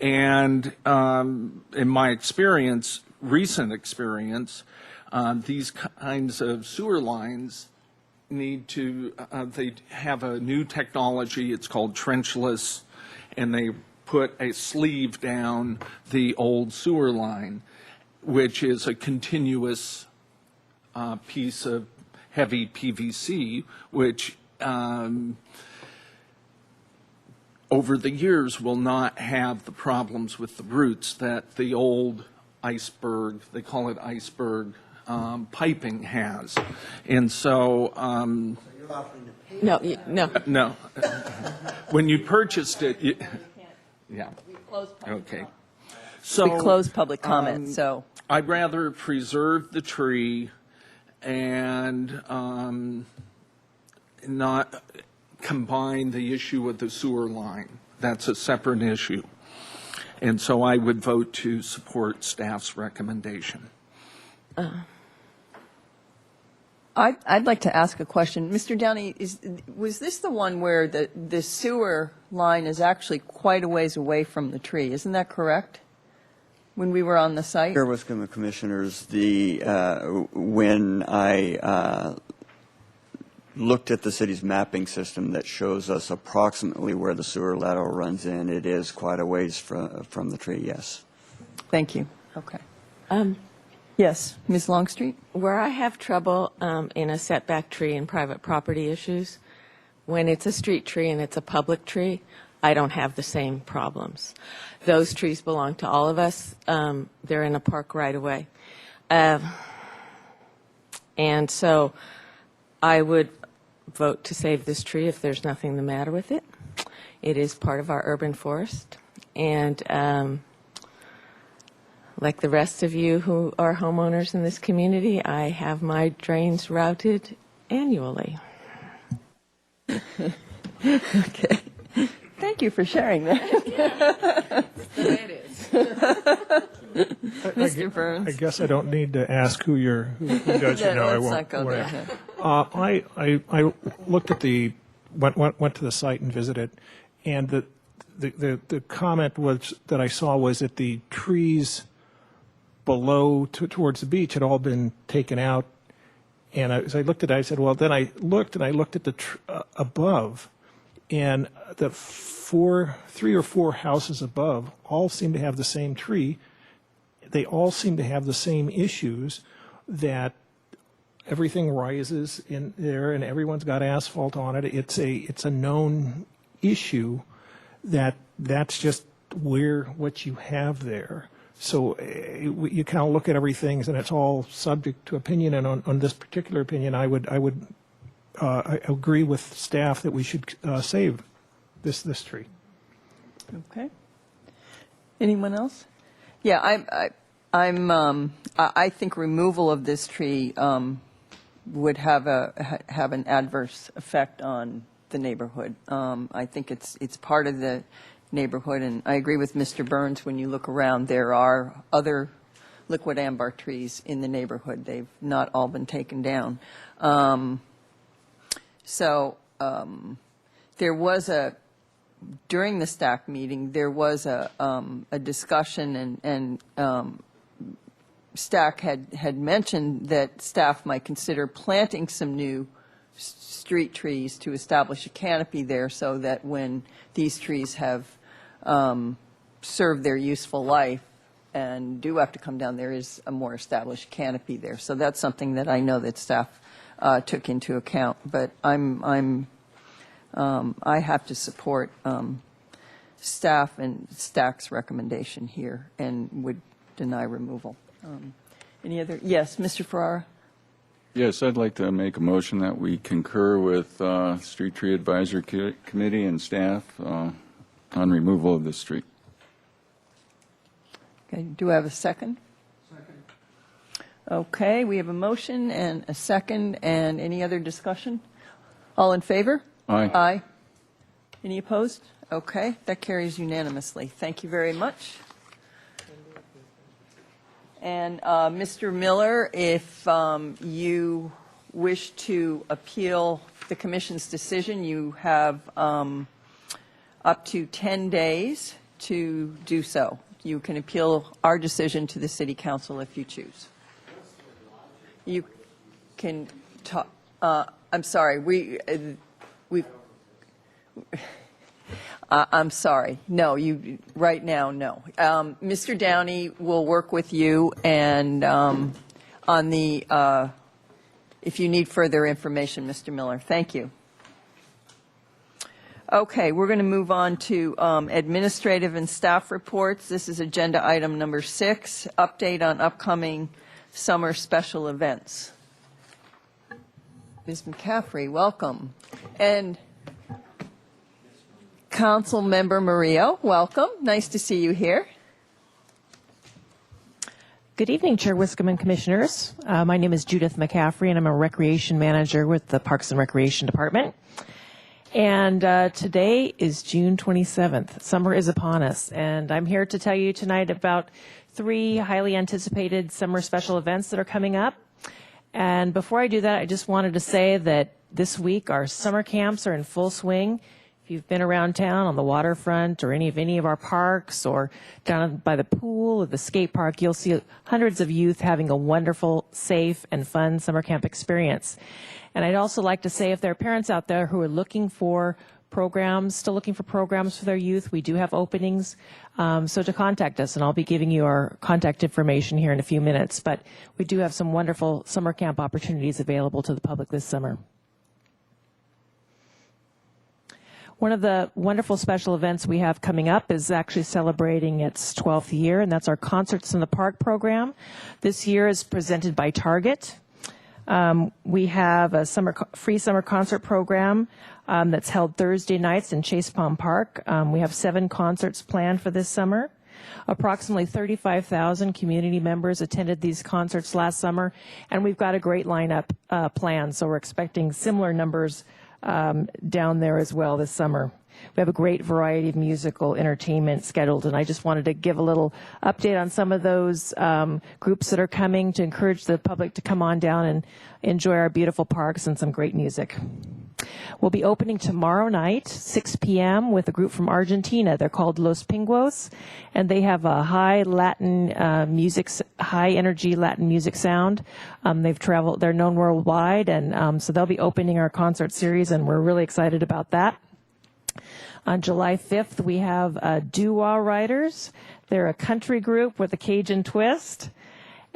And in my experience, recent experience, these kinds of sewer lines need to, they have a new technology, it's called trenchless, and they put a sleeve down the old sewer line, which is a continuous piece of heavy PVC, which over the years will not have the problems with the roots that the old iceberg, they call it iceberg, piping has. And so, No. no. When you purchased it, yeah. Okay. So We closed public comment, so. I'd rather preserve the tree and not combine the issue with the sewer line. That's a separate issue. And so I would vote to support staff's recommendation. I'd like to ask a question. Mr. Downey, was this the one where the sewer line is actually quite a ways away from the tree? Isn't that correct? When we were on the site? Chair Wiscombe and Commissioners, when I looked at the city's mapping system that shows us approximately where the sewer lateral runs in, it is quite a ways from the tree, yes. Thank you. Okay. Yes, Ms. Longstreet? Where I have trouble in a setback tree and private property issues, when it's a street tree and it's a public tree, I don't have the same problems. Those trees belong to all of us. They're in a park right away. And so I would vote to save this tree if there's nothing the matter with it. It is part of our urban forest. And like the rest of you who are homeowners in this community, I have my drains routed annually. Okay. Thank you for sharing that. It is. Mr. Burns? I guess I don't need to ask who does you know. I Let's won't. not go there. I looked at went to the site and visited, and the comment that I saw was that the trees below towards the beach had all been taken out. And as I looked at it, I said, well, then I looked at the above, and the 3 or 4 houses above all seem to have the same tree. They all seem to have the same issues, that everything rises in there and everyone's got asphalt on it. It's a known issue that's just what you have there. So you kind of look at everything, and it's all subject to opinion. And on this particular opinion, I agree with staff that we should save this tree. Okay. Anyone else? Yeah, I think removal of this tree would have an adverse effect on the neighborhood. I think it's part of the neighborhood, and I agree with Mr. Burns. When you look around, there are other liquid ambar trees in the neighborhood. They've not all been taken down. There was during the STAC meeting, there was a discussion, and STAC had mentioned that staff might consider planting some new street trees to establish a canopy there, so that when these trees have served their useful life and do have to come down, there is a more established canopy there. So that's something that I know that staff took into account. But I have to support staff and STAC's recommendation here and would deny removal. Any other? Yes, Mr. Ferrara? Yes, I'd like to make a motion that we concur with Street Tree Advisory Committee and staff on removal of this street. Okay, do I have a second? Second. Okay, we have a motion and a second, and any other discussion? All in favor? Aye. Aye. Any opposed? Okay, that carries unanimously. Thank you very much. And Mr. Miller, if you wish to appeal the commission's decision, you have up to 10 days to do so. You can appeal our decision to the city council if you choose. You can talk. I'm sorry. I'm sorry. No, right now, no. Mr. Downey will work with you, and on the if you need further information, Mr. Miller. Thank you. Okay, we're going to move on to administrative and staff reports. This is agenda item number 6, update on upcoming summer special events. Ms. McCaffrey, welcome. And Council Member Murillo, welcome. Nice to see you here. Good evening, Chair Wiscombe and Commissioners. My name is Judith McCaffrey, and I'm a Recreation Manager with the Parks and Recreation Department. And today is June 27th. Summer is upon us, and I'm here to tell you tonight about 3 highly anticipated summer special events that are coming up. And before I do that, I just wanted to say that this week our summer camps are in full swing. If you've been around town on the waterfront or any of our parks or down by the pool or the skate park, you'll see hundreds of youth having a wonderful, safe, and fun summer camp experience. And I'd also like to say if there are parents out there who are looking for programs, still looking for programs for their youth, we do have openings. So to contact us, and I'll be giving you our contact information here in a few minutes. But we do have some wonderful summer camp opportunities available to the public this summer. One of the wonderful special events we have coming up is actually celebrating its 12th year, and that's our Concerts in the Park program. This year is presented by Target. We have a free summer concert program that's held Thursday nights in Chase Palm Park. We have 7 concerts planned for this summer. Approximately 35,000 community members attended these concerts last summer, and we've got a great lineup planned, so we're expecting similar numbers down there as well this summer. We have a great variety of musical entertainment scheduled, and I just wanted to give a little update on some of those groups that are coming to encourage the public to come on down and enjoy our beautiful parks and some great music. We'll be opening tomorrow night, 6 p.m., with a group from Argentina. They're called Los Pinguos, and they have a high energy Latin music sound. They're known worldwide, and so they'll be opening our concert series, and we're really excited about that. On July 5th, we have Doo-Wah Riders. They're a country group with a Cajun twist.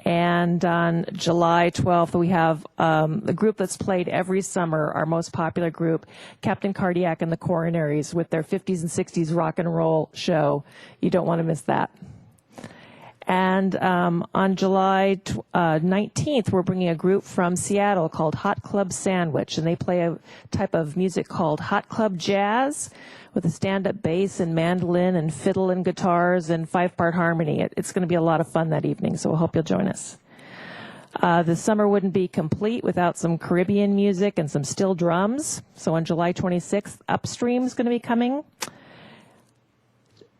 And on July 12th, we have the group that's played every summer, our most popular group, Captain Cardiac and the Coronaries, with their 50s and 60s rock and roll show. You don't want to miss that. And on July 19th, we're bringing a group from Seattle called Hot Club Sandwich, and they play a type of music called Hot Club Jazz with a stand-up bass and mandolin and fiddle and guitars and 5-part harmony. It's going to be a lot of fun that evening, so I hope you'll join us. The summer wouldn't be complete without some Caribbean music and some steel drums. So on July 26th, Upstream is going to be coming.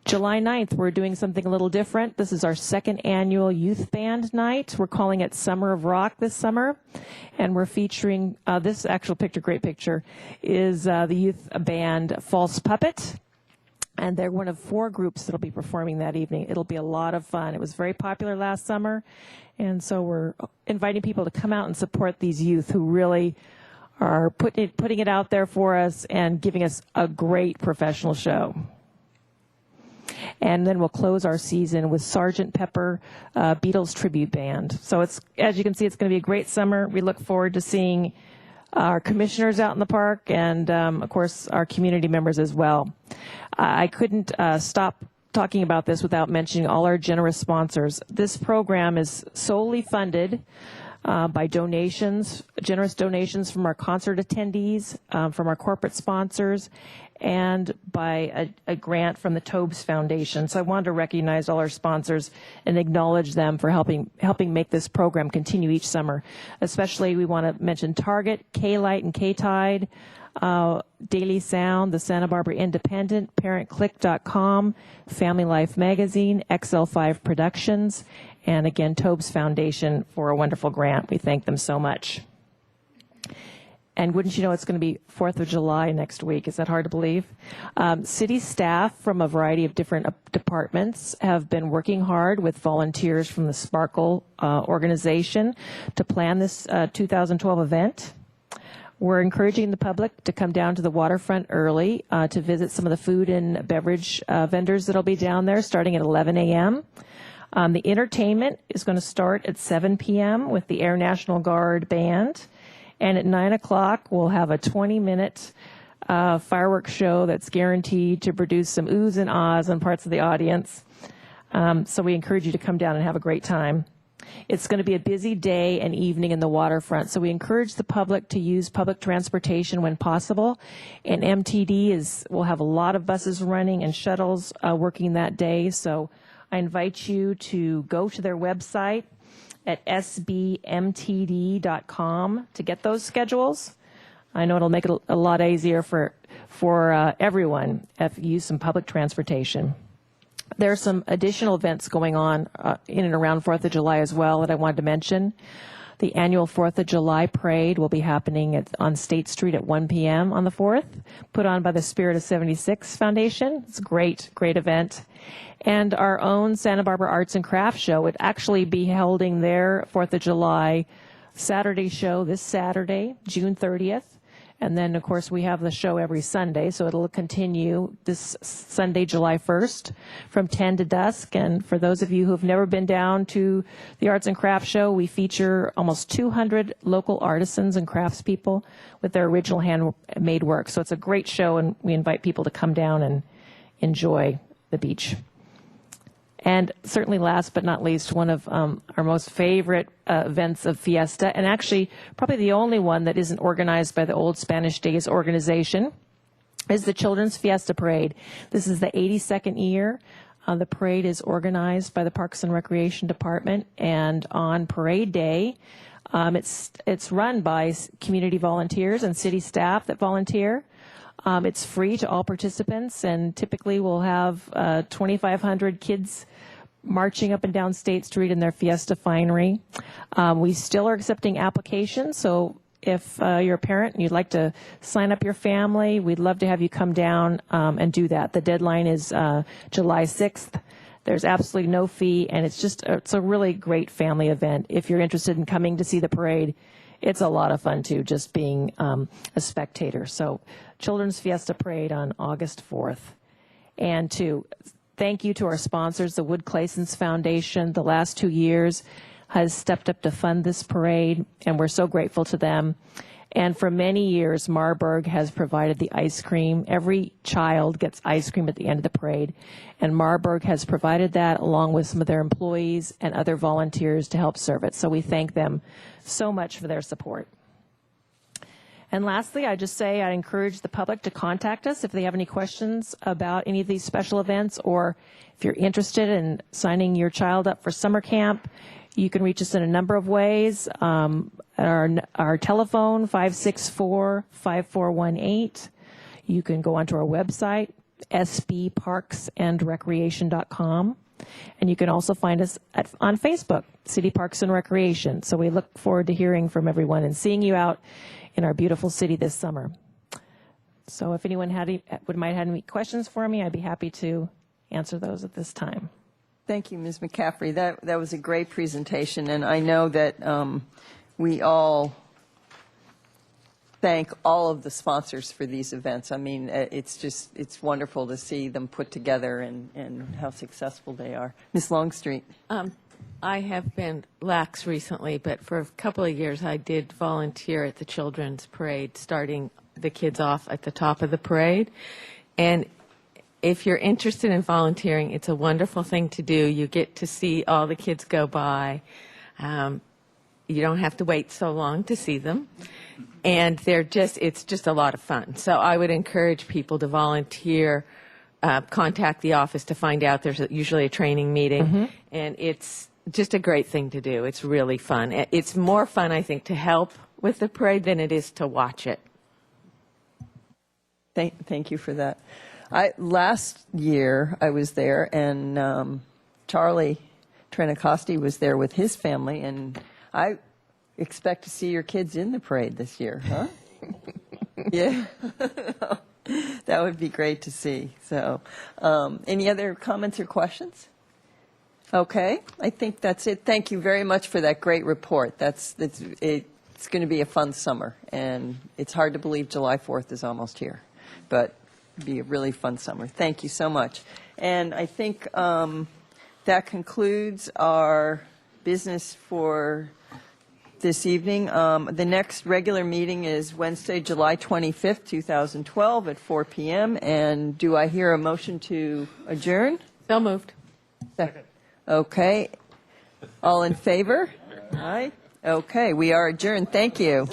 July 9th, we're doing something a little different. This is our 2nd annual youth band night. We're calling it Summer of Rock this summer. And we're featuring, this actual picture, great picture, is the youth band False Puppet. And they're one of 4 groups that'll be performing that evening. It'll be a lot of fun. It was very popular last summer. And so we're inviting people to come out and support these youth who really are putting it out there for us and giving us a great professional show. And then we'll close our season with Sgt. Pepper Beatles Tribute Band. So it's, as you can see, it's going to be a great summer. We look forward to seeing our commissioners out in the park and, of course, our community members as well. I couldn't stop talking about this without mentioning all our generous sponsors. This program is solely funded by donations, generous donations from our concert attendees, from our corporate sponsors, and by a grant from the Tobes Foundation. So I wanted to recognize all our sponsors and acknowledge them for helping make this program continue each summer. Especially we want to mention Target, K-Lite and K-Tide, Daily Sound, the Santa Barbara Independent, ParentClick.com, Family Life Magazine, XL5 Productions, and again, Tobes Foundation for a wonderful grant. We thank them so much. And wouldn't you know, it's going to be 4th of July next week. Is that hard to believe? City staff from a variety of different departments have been working hard with volunteers from the Sparkle organization to plan this 2012 event. We're encouraging the public to come down to the waterfront early to visit some of the food and beverage vendors that'll be down there starting at 11 a.m. The entertainment is going to start at 7 p.m. with the Air National Guard Band. And at 9 o'clock, we'll have a 20-minute fireworks show that's guaranteed to produce some oohs and ahs on parts of the audience. So we encourage you to come down and have a great time. It's going to be a busy day and evening in the waterfront, so we encourage the public to use public transportation when possible. And MTD will have a lot of buses running and shuttles working that day, so I invite you to go to their website at sbmtd.com to get those schedules. I know it'll make it a lot easier for everyone if you use some public transportation. There are some additional events going on in and around 4th of July as well that I wanted to mention. The annual 4th of July parade will be happening on State Street at 1 p.m. on the 4th, put on by the Spirit of 76 Foundation. It's a great event. And our own Santa Barbara Arts and Crafts Show would actually be holding their 4th of July Saturday show this Saturday, June 30th. And then, of course, we have the show every Sunday, so it'll continue this Sunday, July 1st, from 10 to dusk. And for those of you who have never been down to the Arts and Crafts Show, we feature almost 200 local artisans and craftspeople with their original handmade work. So it's a great show, and we invite people to come down and enjoy the beach. And certainly last but not least, one of our most favorite events of Fiesta, and actually probably the only one that isn't organized by the Old Spanish Days organization, is the Children's Fiesta Parade. This is the 82nd year. The parade is organized by the Parks and Recreation Department, and on parade day, it's run by community volunteers and city staff that volunteer. It's free to all participants, and typically we'll have 2,500 kids marching up and down State Street in their Fiesta finery. We still are accepting applications, so if you're a parent and you'd like to sign up your family, we'd love to have you come down and do that. The deadline is July 6th. There's absolutely no fee, and it's a really great family event. If you're interested in coming to see the parade, it's a lot of fun too, just being a spectator. So Children's Fiesta Parade on August 4th. And to thank you to our sponsors, the Wood Claessens Foundation, the last 2 years has stepped up to fund this parade, and we're so grateful to them. And for many years, Marburg has provided the ice cream. Every child gets ice cream at the end of the parade, and Marburg has provided that along with some of their employees and other volunteers to help serve it. So we thank them so much for their support. And lastly, I just say I encourage the public to contact us if they have any questions about any of these special events, or if you're interested in signing your child up for summer camp. You can reach us in a number of ways. Our telephone, 564-5418. You can go onto our website, sbparksandrecreation.com. And you can also find us on Facebook, City Parks and Recreation. So we look forward to hearing from everyone and seeing you out in our beautiful city this summer. So if anyone might have any questions for me, I'd be happy to answer those at this time. Thank you, Ms. McCaffrey. That was a great presentation, and I know that we all thank all of the sponsors for these events. I mean, it's wonderful to see them put together and how successful they are. Ms. Longstreet. I have been lax recently, but for a couple of years I did volunteer at the Children's Parade, starting the kids off at the top of the parade. And if you're interested in volunteering, it's a wonderful thing to do. You get to see all the kids go by. You don't have to wait so long to see them. And it's just a lot of fun. So I would encourage people to volunteer, contact the office to find out. There's usually a training meeting. And it's just a great thing to do. It's really fun. It's more fun, I think, to help with the parade than it is to watch it. Thank you for that. Last year I was there, and Charlie Trinacosti was there with his family, and I expect to see your kids in the parade this year, huh? Yeah. That would be great to see. So, any other comments or questions? Okay, I think that's it. Thank you very much for that great report. It's going to be a fun summer, and it's hard to believe July 4th is almost here, but it'll be a really fun summer. Thank you so much. And I think that concludes our business for this evening. The next regular meeting is Wednesday, July 25th, 2012 at 4 p.m. And do I hear a motion to adjourn? So moved. Second. Okay. All in favor? Aye. Okay, we are adjourned. Thank you.